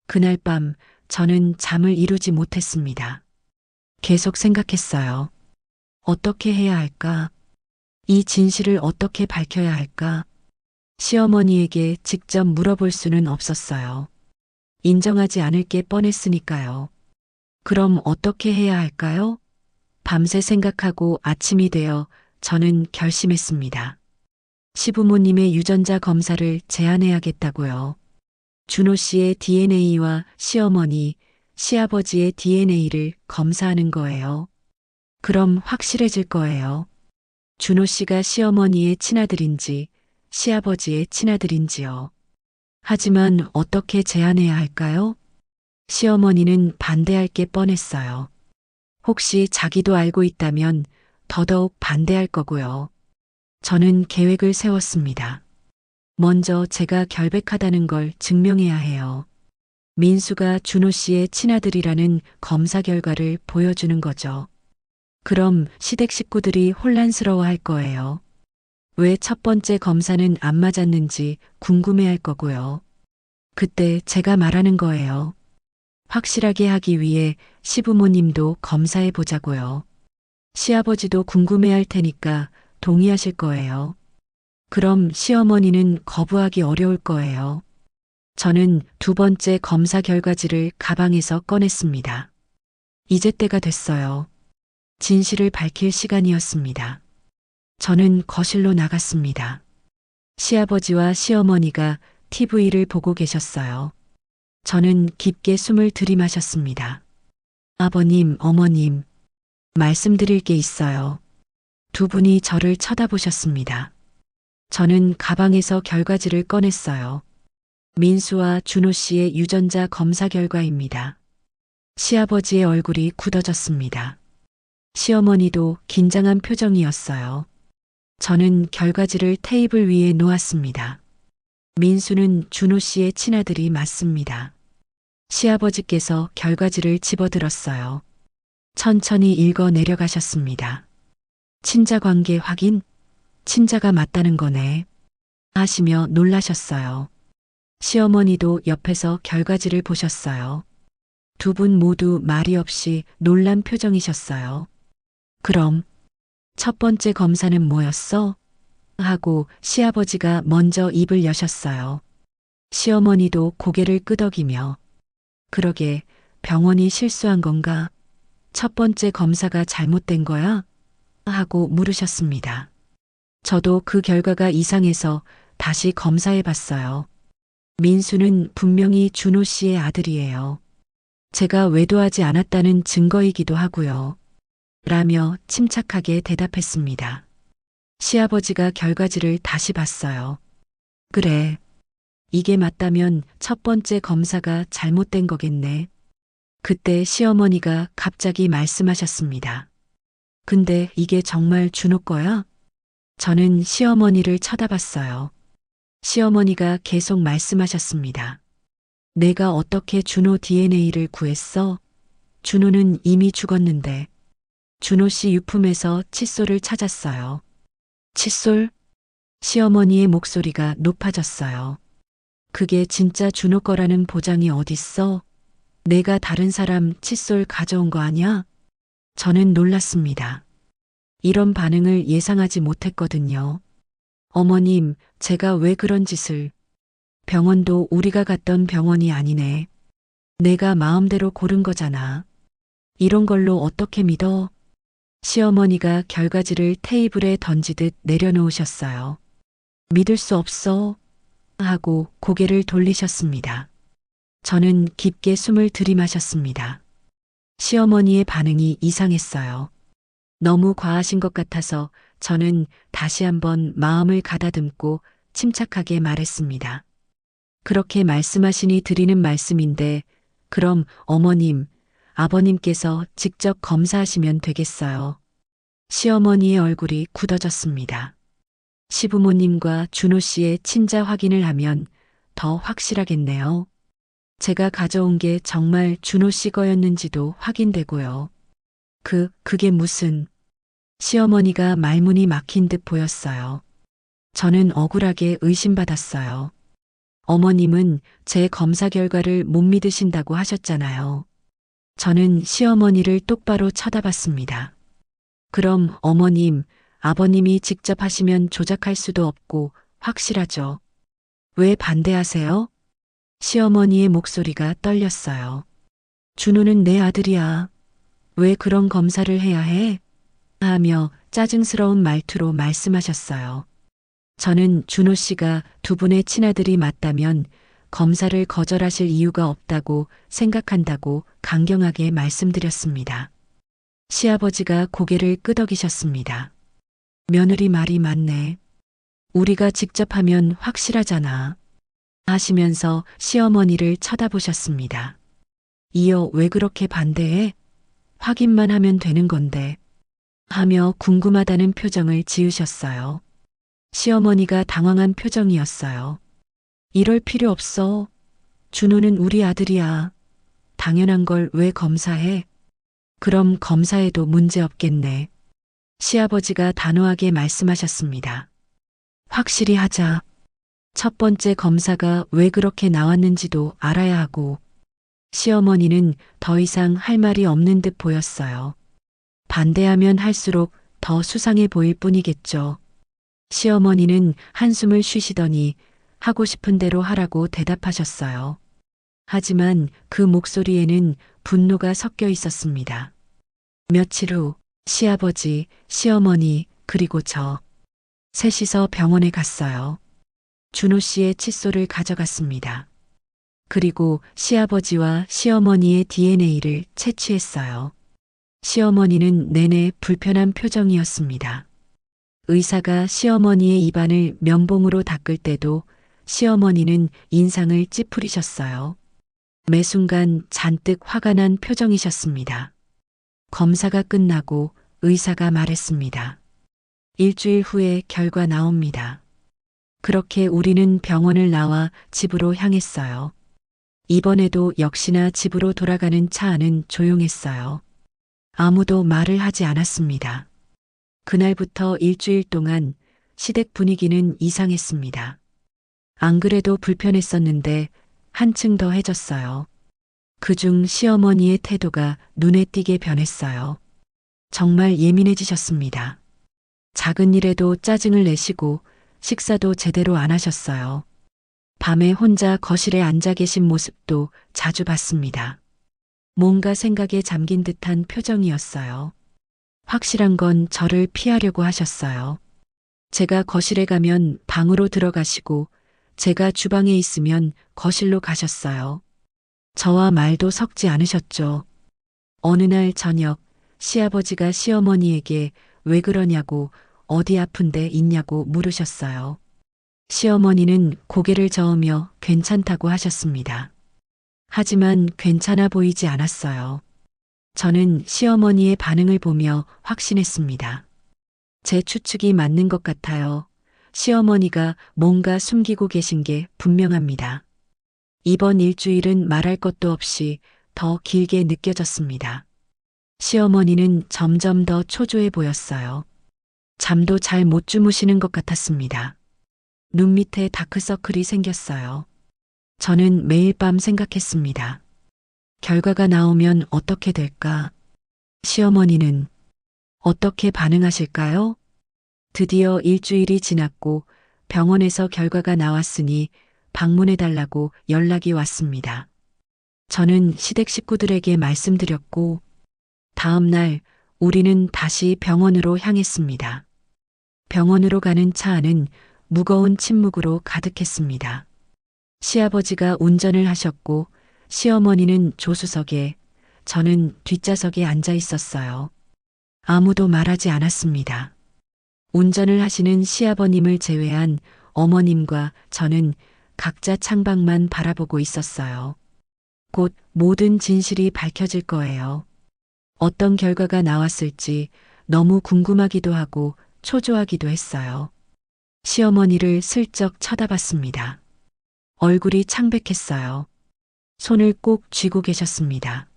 그날 밤 저는 잠을 이루지 못했습니다. 계속 생각했어요. 어떻게 해야 할까? 이 진실을 어떻게 밝혀야 할까? 시어머니에게 직접 물어볼 수는 없었어요. 인정하지 않을 게 뻔했으니까요. 그럼 어떻게 해야 할까요? 밤새 생각하고 아침이 되어 저는 결심했습니다. 시부모님의 유전자 검사를 제안해야겠다고요. 준호 씨의 DNA와 시어머니, 시아버지의 DNA를 검사하는 거예요. 그럼 확실해질 거예요. 준호 씨가 시어머니의 친아들인지 시아버지의 친아들인지요. 하지만 어떻게 제안해야 할까요? 시어머니는 반대할 게 뻔했어요. 혹시 자기도 알고 있다면 더더욱 반대할 거고요. 저는 계획을 세웠습니다. 먼저 제가 결백하다는 걸 증명해야 해요. 민수가 준호 씨의 친아들이라는 검사 결과를 보여주는 거죠. 그럼 시댁 식구들이 혼란스러워 할 거예요. 왜 첫 번째 검사는 안 맞았는지 궁금해 할 거고요. 그때 제가 말하는 거예요. 확실하게 하기 위해 시부모님도 검사해 보자고요. 시아버지도 궁금해 할 테니까 동의하실 거예요. 그럼 시어머니는 거부하기 어려울 거예요. 저는 두 번째 검사 결과지를 가방에서 꺼냈습니다. 이제 때가 됐어요. 진실을 밝힐 시간이었습니다. 저는 거실로 나갔습니다. 시아버지와 시어머니가 TV를 보고 계셨어요. 저는 깊게 숨을 들이마셨습니다. 아버님, 어머님, 말씀드릴 게 있어요. 두 분이 저를 쳐다보셨습니다. 저는 가방에서 결과지를 꺼냈어요. 민수와 준호 씨의 유전자 검사 결과입니다. 시아버지의 얼굴이 굳어졌습니다. 시어머니도 긴장한 표정이었어요. 저는 결과지를 테이블 위에 놓았습니다. 민수는 준호 씨의 친아들이 맞습니다. 시아버지께서 결과지를 집어들었어요. 천천히 읽어 내려가셨습니다. 친자 관계 확인? 친자가 맞다는 거네. 하시며 놀라셨어요. 시어머니도 옆에서 결과지를 보셨어요. 두 분 모두 말이 없이 놀란 표정이셨어요. 그럼 첫 번째 검사는 뭐였어? 하고 시아버지가 먼저 입을 여셨어요. 시어머니도 고개를 끄덕이며 그러게 병원이 실수한 건가? 첫 번째 검사가 잘못된 거야? 하고 물으셨습니다. 저도 그 결과가 이상해서 다시 검사해 봤어요. 민수는 분명히 준호 씨의 아들이에요. 제가 외도하지 않았다는 증거이기도 하고요. 라며 침착하게 대답했습니다. 시아버지가 결과지를 다시 봤어요. 그래. 이게 맞다면 첫 번째 검사가 잘못된 거겠네. 그때 시어머니가 갑자기 말씀하셨습니다. 근데 이게 정말 준호 거야? 저는 시어머니를 쳐다봤어요. 시어머니가 계속 말씀하셨습니다. 내가 어떻게 준호 DNA를 구했어? 준호는 이미 죽었는데. 준호 씨 유품에서 칫솔을 찾았어요. 칫솔? 시어머니의 목소리가 높아졌어요. 그게 진짜 준호 거라는 보장이 어딨어? 내가 다른 사람 칫솔 가져온 거 아냐? 저는 놀랐습니다. 이런 반응을 예상하지 못했거든요. 어머님, 제가 왜 그런 짓을... 병원도 우리가 갔던 병원이 아니네. 내가 마음대로 고른 거잖아. 이런 걸로 어떻게 믿어? 시어머니가 결과지를 테이블에 던지듯 내려놓으셨어요. 믿을 수 없어. 하고 고개를 돌리셨습니다. 저는 깊게 숨을 들이마셨습니다. 시어머니의 반응이 이상했어요. 너무 과하신 것 같아서 저는 다시 한번 마음을 가다듬고 침착하게 말했습니다. 그렇게 말씀하시니 드리는 말씀인데, 그럼 어머님, 아버님께서 직접 검사하시면 되겠어요. 시어머니의 얼굴이 굳어졌습니다. 시부모님과 준호 씨의 친자 확인을 하면 더 확실하겠네요. 제가 가져온 게 정말 준호 씨 거였는지도 확인되고요. 그게 무슨... 시어머니가 말문이 막힌 듯 보였어요. 저는 억울하게 의심받았어요. 어머님은 제 검사 결과를 못 믿으신다고 하셨잖아요. 저는 시어머니를 똑바로 쳐다봤습니다. 그럼 어머님, 아버님이 직접 하시면 조작할 수도 없고 확실하죠. 왜 반대하세요? 시어머니의 목소리가 떨렸어요. 준호는 내 아들이야. 왜 그런 검사를 해야 해? 하며 짜증스러운 말투로 말씀하셨어요. 저는 준호 씨가 두 분의 친아들이 맞다면 검사를 거절하실 이유가 없다고 생각한다고 강경하게 말씀드렸습니다. 시아버지가 고개를 끄덕이셨습니다. 며느리 말이 맞네. 우리가 직접 하면 확실하잖아. 하시면서 시어머니를 쳐다보셨습니다. 이어 왜 그렇게 반대해? 확인만 하면 되는 건데. 하며 궁금하다는 표정을 지으셨어요. 시어머니가 당황한 표정이었어요. 이럴 필요 없어. 준호는 우리 아들이야. 당연한 걸 왜 검사해? 그럼 검사해도 문제 없겠네. 시아버지가 단호하게 말씀하셨습니다. 확실히 하자. 첫 번째 검사가 왜 그렇게 나왔는지도 알아야 하고. 시어머니는 더 이상 할 말이 없는 듯 보였어요. 반대하면 할수록 더 수상해 보일 뿐이겠죠. 시어머니는 한숨을 쉬시더니 하고 싶은 대로 하라고 대답하셨어요. 하지만 그 목소리에는 분노가 섞여 있었습니다. 며칠 후 시아버지, 시어머니, 그리고 저 셋이서 병원에 갔어요. 준호 씨의 칫솔을 가져갔습니다. 그리고 시아버지와 시어머니의 DNA를 채취했어요. 시어머니는 내내 불편한 표정이었습니다. 의사가 시어머니의 입안을 면봉으로 닦을 때도 시어머니는 인상을 찌푸리셨어요. 매 순간 잔뜩 화가 난 표정이셨습니다. 검사가 끝나고 의사가 말했습니다. 일주일 후에 결과 나옵니다. 그렇게 우리는 병원을 나와 집으로 향했어요. 이번에도 역시나 집으로 돌아가는 차 안은 조용했어요. 아무도 말을 하지 않았습니다. 그날부터 일주일 동안 시댁 분위기는 이상했습니다. 안 그래도 불편했었는데 한층 더 해졌어요. 그중 시어머니의 태도가 눈에 띄게 변했어요. 정말 예민해지셨습니다. 작은 일에도 짜증을 내시고 식사도 제대로 안 하셨어요. 밤에 혼자 거실에 앉아 계신 모습도 자주 봤습니다. 뭔가 생각에 잠긴 듯한 표정이었어요. 확실한 건 저를 피하려고 하셨어요. 제가 거실에 가면 방으로 들어가시고 제가 주방에 있으면 거실로 가셨어요. 저와 말도 섞지 않으셨죠. 어느 날 저녁 시아버지가 시어머니에게 왜 그러냐고 어디 아픈 데 있냐고 물으셨어요. 시어머니는 고개를 저으며 괜찮다고 하셨습니다. 하지만 괜찮아 보이지 않았어요. 저는 시어머니의 반응을 보며 확신했습니다. 제 추측이 맞는 것 같아요. 시어머니가 뭔가 숨기고 계신 게 분명합니다. 이번 일주일은 말할 것도 없이 더 길게 느껴졌습니다. 시어머니는 점점 더 초조해 보였어요. 잠도 잘 못 주무시는 것 같았습니다. 눈 밑에 다크서클이 생겼어요. 저는 매일 밤 생각했습니다. 결과가 나오면 어떻게 될까? 시어머니는 어떻게 반응하실까요? 드디어 일주일이 지났고 병원에서 결과가 나왔으니 방문해달라고 연락이 왔습니다. 저는 시댁 식구들에게 말씀드렸고 다음 날 우리는 다시 병원으로 향했습니다. 병원으로 가는 차 안은 무거운 침묵으로 가득했습니다. 시아버지가 운전을 하셨고 시어머니는 조수석에, 저는 뒷좌석에 앉아 있었어요. 아무도 말하지 않았습니다. 운전을 하시는 시아버님을 제외한 어머님과 저는 각자 창밖만 바라보고 있었어요. 곧 모든 진실이 밝혀질 거예요. 어떤 결과가 나왔을지 너무 궁금하기도 하고 초조하기도 했어요. 시어머니를 슬쩍 쳐다봤습니다. 얼굴이 창백했어요. 손을 꼭 쥐고 계셨습니다.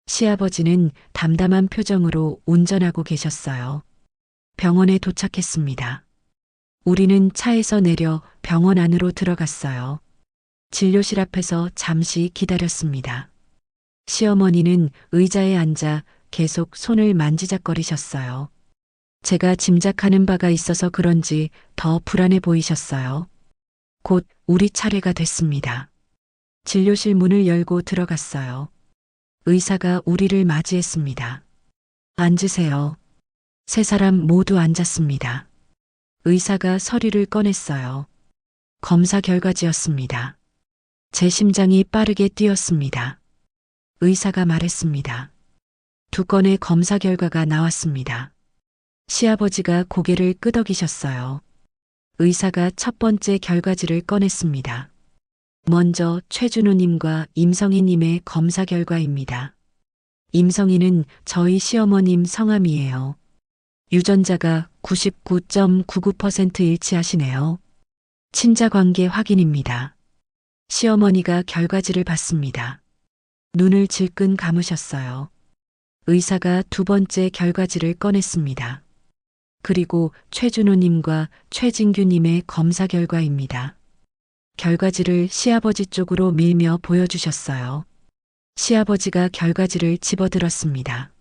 시아버지는 담담한 표정으로 운전하고 계셨어요. 병원에 도착했습니다. 우리는 차에서 내려 병원 안으로 들어갔어요. 진료실 앞에서 잠시 기다렸습니다. 시어머니는 의자에 앉아 계속 손을 만지작거리셨어요. 제가 짐작하는 바가 있어서 그런지 더 불안해 보이셨어요. 곧 우리 차례가 됐습니다. 진료실 문을 열고 들어갔어요. 의사가 우리를 맞이했습니다. 앉으세요. 세 사람 모두 앉았습니다. 의사가 서류를 꺼냈어요. 검사 결과지였습니다. 제 심장이 빠르게 뛰었습니다. 의사가 말했습니다. 2건의 검사 결과가 나왔습니다. 시아버지가 고개를 끄덕이셨어요. 의사가 첫 번째 결과지를 꺼냈습니다. 먼저 최준호님과 임성희님의 검사 결과입니다. 임성희는 저희 시어머님 성함이에요. 유전자가 99.99% 일치하시네요. 친자 관계 확인입니다. 시어머니가 결과지를 봤습니다. 눈을 질끈 감으셨어요. 의사가 2번째 결과지를 꺼냈습니다. 그리고 최준호님과 최진규님의 검사 결과입니다. 결과지를 시아버지 쪽으로 밀며 보여주셨어요. 시아버지가 결과지를 집어들었습니다.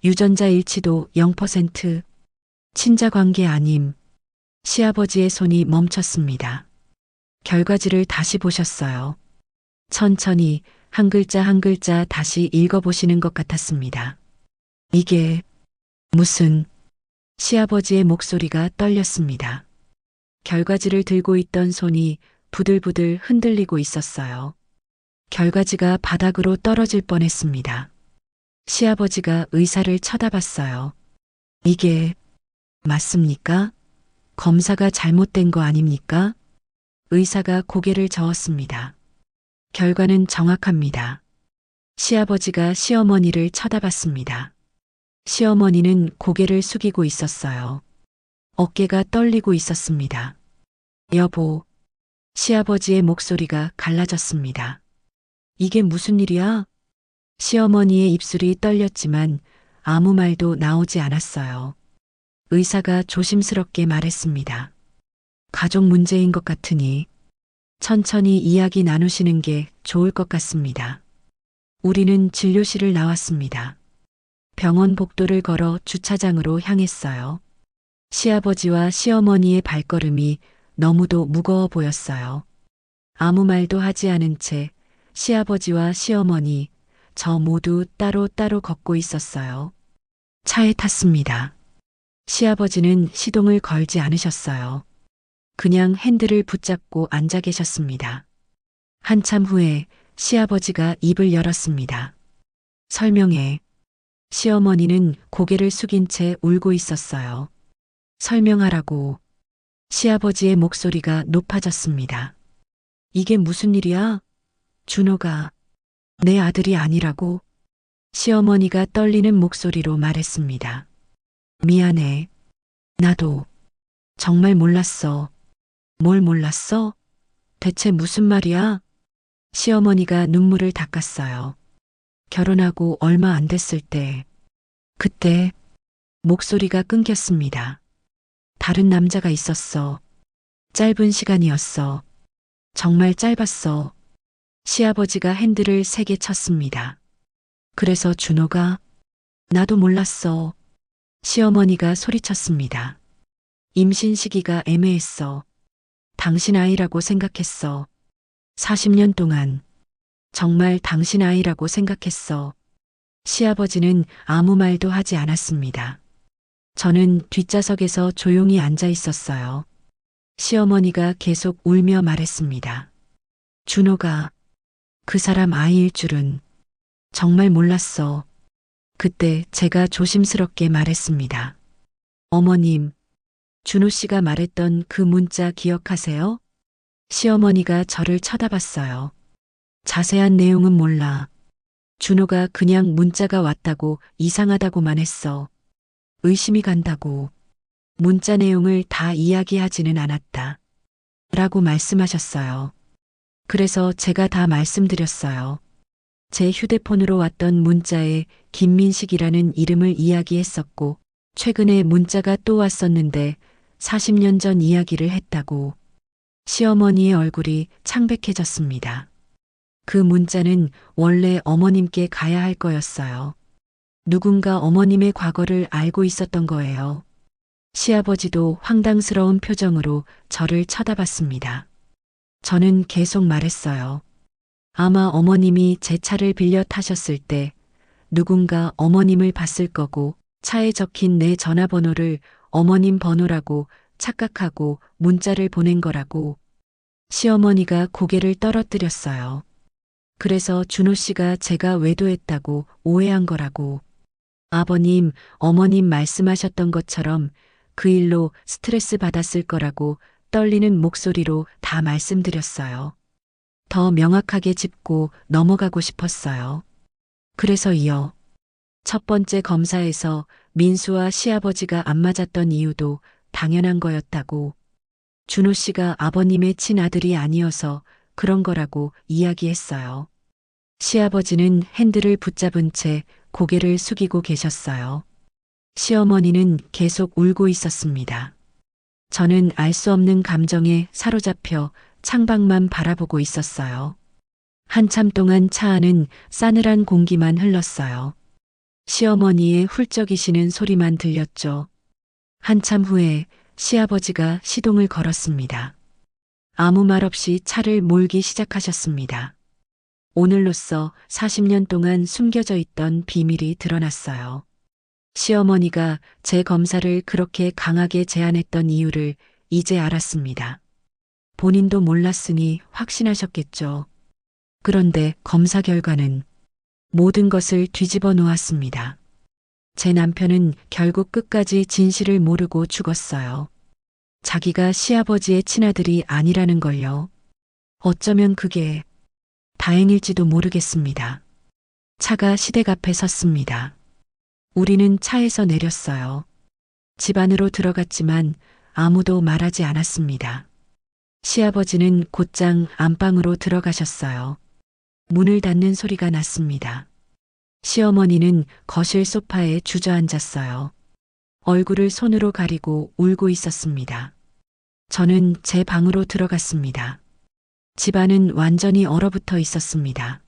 유전자 일치도 0%, 친자 관계 아님. 시아버지의 손이 멈췄습니다. 결과지를 다시 보셨어요. 천천히 한 글자 한 글자 다시 읽어보시는 것 같았습니다. 이게 무슨... 시아버지의 목소리가 떨렸습니다. 결과지를 들고 있던 손이 부들부들 흔들리고 있었어요. 결과지가 바닥으로 떨어질 뻔했습니다. 시아버지가 의사를 쳐다봤어요. 이게 맞습니까? 검사가 잘못된 거 아닙니까? 의사가 고개를 저었습니다. 결과는 정확합니다. 시아버지가 시어머니를 쳐다봤습니다. 시어머니는 고개를 숙이고 있었어요. 어깨가 떨리고 있었습니다. 여보, 시아버지의 목소리가 갈라졌습니다. 이게 무슨 일이야? 시어머니의 입술이 떨렸지만 아무 말도 나오지 않았어요. 의사가 조심스럽게 말했습니다. 가족 문제인 것 같으니 천천히 이야기 나누시는 게 좋을 것 같습니다. 우리는 진료실을 나왔습니다. 병원 복도를 걸어 주차장으로 향했어요. 시아버지와 시어머니의 발걸음이 너무도 무거워 보였어요. 아무 말도 하지 않은 채 시아버지와 시어머니, 저 모두 따로따로 걷고 있었어요. 차에 탔습니다. 시아버지는 시동을 걸지 않으셨어요. 그냥 핸들을 붙잡고 앉아 계셨습니다. 한참 후에 시아버지가 입을 열었습니다. 설명해. 시어머니는 고개를 숙인 채 울고 있었어요. 설명하라고. 시아버지의 목소리가 높아졌습니다. 이게 무슨 일이야? 준호가 내 아들이 아니라고? 시어머니가 떨리는 목소리로 말했습니다. 미안해. 나도 정말 몰랐어. 뭘 몰랐어? 대체 무슨 말이야? 시어머니가 눈물을 닦았어요. 결혼하고 얼마 안 됐을 때, 그때 목소리가 끊겼습니다. 다른 남자가 있었어. 짧은 시간이었어. 정말 짧았어. 시아버지가 핸들을 세게 쳤습니다. 그래서 준호가 나도 몰랐어. 시어머니가 소리쳤습니다. 임신 시기가 애매했어. 당신 아이라고 생각했어. 40년 동안 정말 당신 아이라고 생각했어. 시아버지는 아무 말도 하지 않았습니다. 저는 뒷좌석에서 조용히 앉아 있었어요. 시어머니가 계속 울며 말했습니다. 준호가 그 사람 아이일 줄은 정말 몰랐어. 그때 제가 조심스럽게 말했습니다. 어머님, 준호 씨가 말했던 그 문자 기억하세요? 시어머니가 저를 쳐다봤어요. 자세한 내용은 몰라. 준호가 그냥 문자가 왔다고 이상하다고만 했어. 의심이 간다고. 문자 내용을 다 이야기하지는 않았다. 라고 말씀하셨어요. 그래서 제가 다 말씀드렸어요. 제 휴대폰으로 왔던 문자에 김민식이라는 이름을 이야기했었고, 최근에 문자가 또 왔었는데 40년 전 이야기를 했다고. 시어머니의 얼굴이 창백해졌습니다. 그 문자는 원래 어머님께 가야 할 거였어요. 누군가 어머님의 과거를 알고 있었던 거예요. 시아버지도 황당스러운 표정으로 저를 쳐다봤습니다. 저는 계속 말했어요. 아마 어머님이 제 차를 빌려 타셨을 때 누군가 어머님을 봤을 거고 차에 적힌 내 전화번호를 어머님 번호라고 착각하고 문자를 보낸 거라고. 시어머니가 고개를 떨어뜨렸어요. 그래서 준호 씨가 제가 외도했다고 오해한 거라고. 아버님, 어머님 말씀하셨던 것처럼 그 일로 스트레스 받았을 거라고 떨리는 목소리로 다 말씀드렸어요. 더 명확하게 짚고 넘어가고 싶었어요. 그래서 첫 번째 검사에서 민수와 시아버지가 안 맞았던 이유도 당연한 거였다고. 준호 씨가 아버님의 친아들이 아니어서 그런 거라고 이야기했어요. 시아버지는 핸들을 붙잡은 채 고개를 숙이고 계셨어요. 시어머니는 계속 울고 있었습니다. 저는 알 수 없는 감정에 사로잡혀 창밖만 바라보고 있었어요. 한참 동안 차 안은 싸늘한 공기만 흘렀어요. 시어머니의 훌쩍이시는 소리만 들렸죠. 한참 후에 시아버지가 시동을 걸었습니다. 아무 말 없이 차를 몰기 시작하셨습니다. 오늘로써 40년 동안 숨겨져 있던 비밀이 드러났어요. 시어머니가 제 검사를 그렇게 강하게 제안했던 이유를 이제 알았습니다. 본인도 몰랐으니 확신하셨겠죠. 그런데 검사 결과는 모든 것을 뒤집어 놓았습니다. 제 남편은 결국 끝까지 진실을 모르고 죽었어요. 자기가 시아버지의 친아들이 아니라는 걸요. 어쩌면 그게 다행일지도 모르겠습니다. 차가 시댁 앞에 섰습니다. 우리는 차에서 내렸어요. 집 안으로 들어갔지만 아무도 말하지 않았습니다. 시아버지는 곧장 안방으로 들어가셨어요. 문을 닫는 소리가 났습니다. 시어머니는 거실 소파에 주저앉았어요. 얼굴을 손으로 가리고 울고 있었습니다. 저는 제 방으로 들어갔습니다. 집안은 완전히 얼어붙어 있었습니다.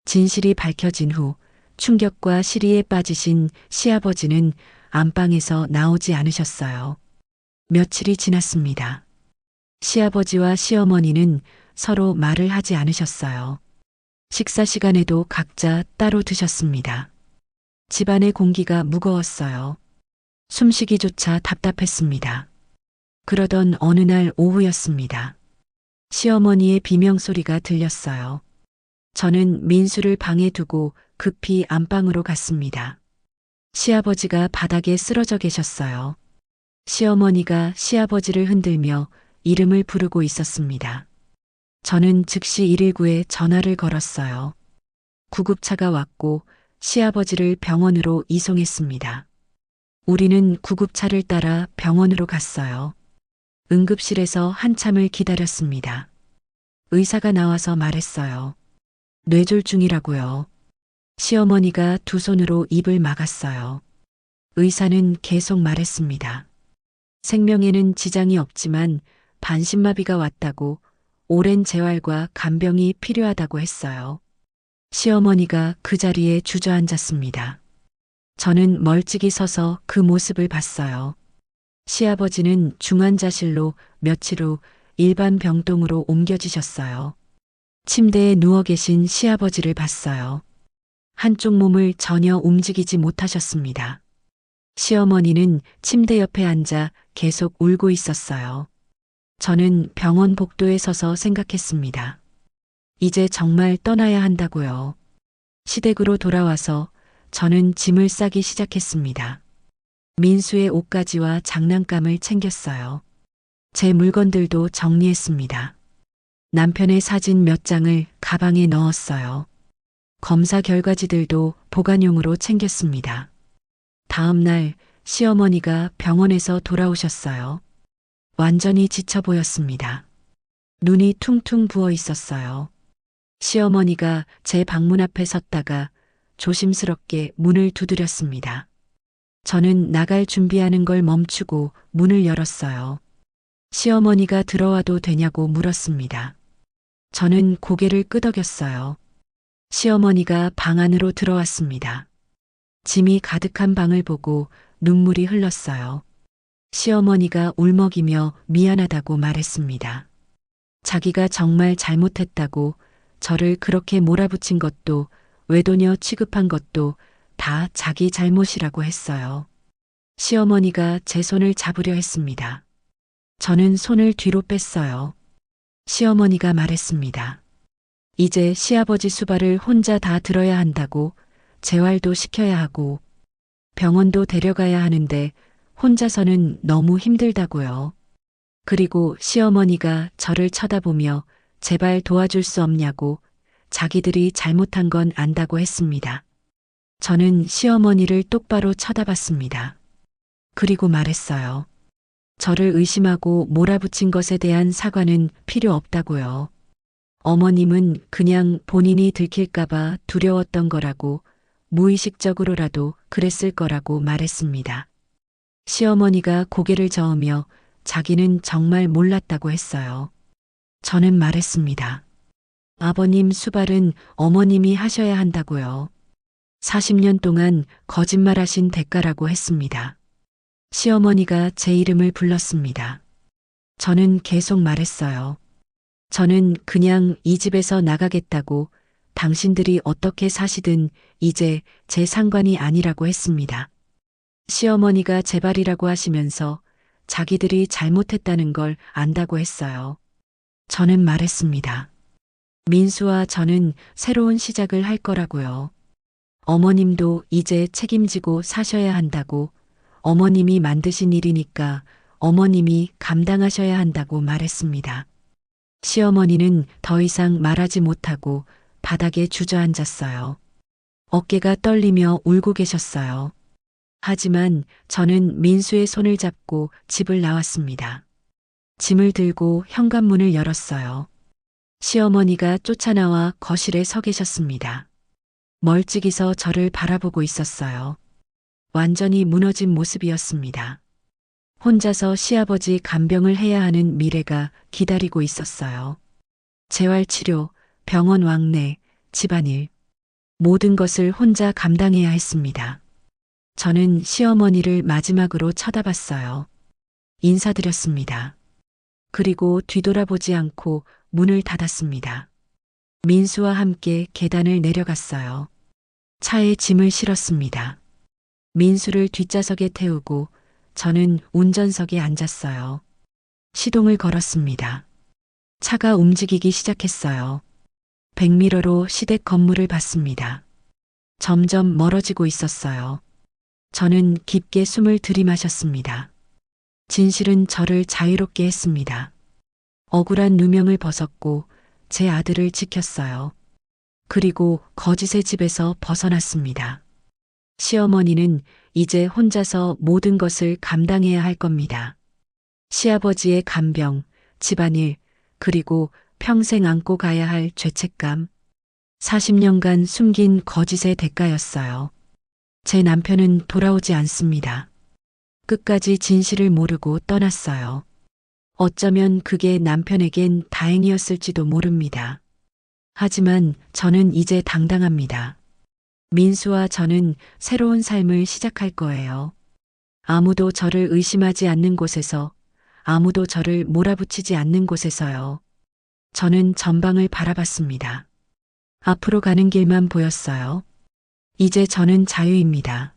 진실이 밝혀진 후 충격과 시리에 빠지신 시아버지는 안방에서 나오지 않으셨어요. 며칠이 지났습니다. 시아버지와 시어머니는 서로 말을 하지 않으셨어요. 식사 시간에도 각자 따로 드셨습니다. 집안의 공기가 무거웠어요. 숨쉬기조차 답답했습니다. 그러던 어느 날 오후였습니다. 시어머니의 비명소리가 들렸어요. 저는 민수를 방에 두고 급히 안방으로 갔습니다. 시아버지가 바닥에 쓰러져 계셨어요. 시어머니가 시아버지를 흔들며 이름을 부르고 있었습니다. 저는 즉시 119에 전화를 걸었어요. 구급차가 왔고 시아버지를 병원으로 이송했습니다. 우리는 구급차를 따라 병원으로 갔어요. 응급실에서 한참을 기다렸습니다. 의사가 나와서 말했어요. 뇌졸중이라고요. 시어머니가 두 손으로 입을 막았어요. 의사는 계속 말했습니다. 생명에는 지장이 없지만 반신마비가 왔다고 오랜 재활과 간병이 필요하다고 했어요. 시어머니가 그 자리에 주저앉았습니다. 저는 멀찍이 서서 그 모습을 봤어요. 시아버지는 중환자실로 며칠 후 일반 병동으로 옮겨지셨어요. 침대에 누워 계신 시아버지를 봤어요. 한쪽 몸을 전혀 움직이지 못하셨습니다. 시어머니는 침대 옆에 앉아 계속 울고 있었어요. 저는 병원 복도에 서서 생각했습니다. 이제 정말 떠나야 한다고요. 시댁으로 돌아와서 저는 짐을 싸기 시작했습니다. 민수의 옷가지와 장난감을 챙겼어요. 제 물건들도 정리했습니다. 남편의 사진 몇 장을 가방에 넣었어요. 검사 결과지들도 보관용으로 챙겼습니다. 다음 날 시어머니가 병원에서 돌아오셨어요. 완전히 지쳐 보였습니다. 눈이 퉁퉁 부어 있었어요. 시어머니가 제 방문 앞에 섰다가 조심스럽게 문을 두드렸습니다. 저는 나갈 준비하는 걸 멈추고 문을 열었어요. 시어머니가 들어와도 되냐고 물었습니다. 저는 고개를 끄덕였어요. 시어머니가 방 안으로 들어왔습니다. 짐이 가득한 방을 보고 눈물이 흘렀어요. 시어머니가 울먹이며 미안하다고 말했습니다. 자기가 정말 잘못했다고, 저를 그렇게 몰아붙인 것도, 외도녀 취급한 것도 다 자기 잘못이라고 했어요. 시어머니가 제 손을 잡으려 했습니다. 저는 손을 뒤로 뺐어요. 시어머니가 말했습니다. 이제 시아버지 수발을 혼자 다 들어야 한다고, 재활도 시켜야 하고, 병원도 데려가야 하는데 혼자서는 너무 힘들다고요. 그리고 시어머니가 저를 쳐다보며 제발 도와줄 수 없냐고, 자기들이 잘못한 건 안다고 했습니다. 저는 시어머니를 똑바로 쳐다봤습니다. 그리고 말했어요. 저를 의심하고 몰아붙인 것에 대한 사과는 필요 없다고요. 어머님은 그냥 본인이 들킬까봐 두려웠던 거라고, 무의식적으로라도 그랬을 거라고 말했습니다. 시어머니가 고개를 저으며 자기는 정말 몰랐다고 했어요. 저는 말했습니다. 아버님 수발은 어머님이 하셔야 한다고요. 40년 동안 거짓말하신 대가라고 했습니다. 시어머니가 제 이름을 불렀습니다. 저는 계속 말했어요. 저는 그냥 이 집에서 나가겠다고, 당신들이 어떻게 사시든 이제 제 상관이 아니라고 했습니다. 시어머니가 제발이라고 하시면서 자기들이 잘못했다는 걸 안다고 했어요. 저는 말했습니다. 민수와 저는 새로운 시작을 할 거라고요. 어머님도 이제 책임지고 사셔야 한다고, 어머님이 만드신 일이니까 어머님이 감당하셔야 한다고 말했습니다. 시어머니는 더 이상 말하지 못하고 바닥에 주저앉았어요. 어깨가 떨리며 울고 계셨어요. 하지만 저는 민수의 손을 잡고 집을 나왔습니다. 짐을 들고 현관문을 열었어요. 시어머니가 쫓아나와 거실에 서 계셨습니다. 멀찍이서 저를 바라보고 있었어요. 완전히 무너진 모습이었습니다. 혼자서 시아버지 간병을 해야 하는 미래가 기다리고 있었어요. 재활치료, 병원 왕래, 집안일, 모든 것을 혼자 감당해야 했습니다. 저는 시어머니를 마지막으로 쳐다봤어요. 인사드렸습니다. 그리고 뒤돌아보지 않고 문을 닫았습니다. 민수와 함께 계단을 내려갔어요. 차에 짐을 실었습니다. 민수를 뒷좌석에 태우고 저는 운전석에 앉았어요. 시동을 걸었습니다. 차가 움직이기 시작했어요. 백미러로 시댁 건물을 봤습니다. 점점 멀어지고 있었어요. 저는 깊게 숨을 들이마셨습니다. 진실은 저를 자유롭게 했습니다. 억울한 누명을 벗었고 제 아들을 지켰어요. 그리고 거짓의 집에서 벗어났습니다. 시어머니는 이제 혼자서 모든 것을 감당해야 할 겁니다. 시아버지의 간병, 집안일, 그리고 평생 안고 가야 할 죄책감. 40년간 숨긴 거짓의 대가였어요. 제 남편은 돌아오지 않습니다. 끝까지 진실을 모르고 떠났어요. 어쩌면 그게 남편에겐 다행이었을지도 모릅니다. 하지만 저는 이제 당당합니다. 민수와 저는 새로운 삶을 시작할 거예요. 아무도 저를 의심하지 않는 곳에서, 아무도 저를 몰아붙이지 않는 곳에서요. 저는 전방을 바라봤습니다. 앞으로 가는 길만 보였어요. 이제 저는 자유입니다.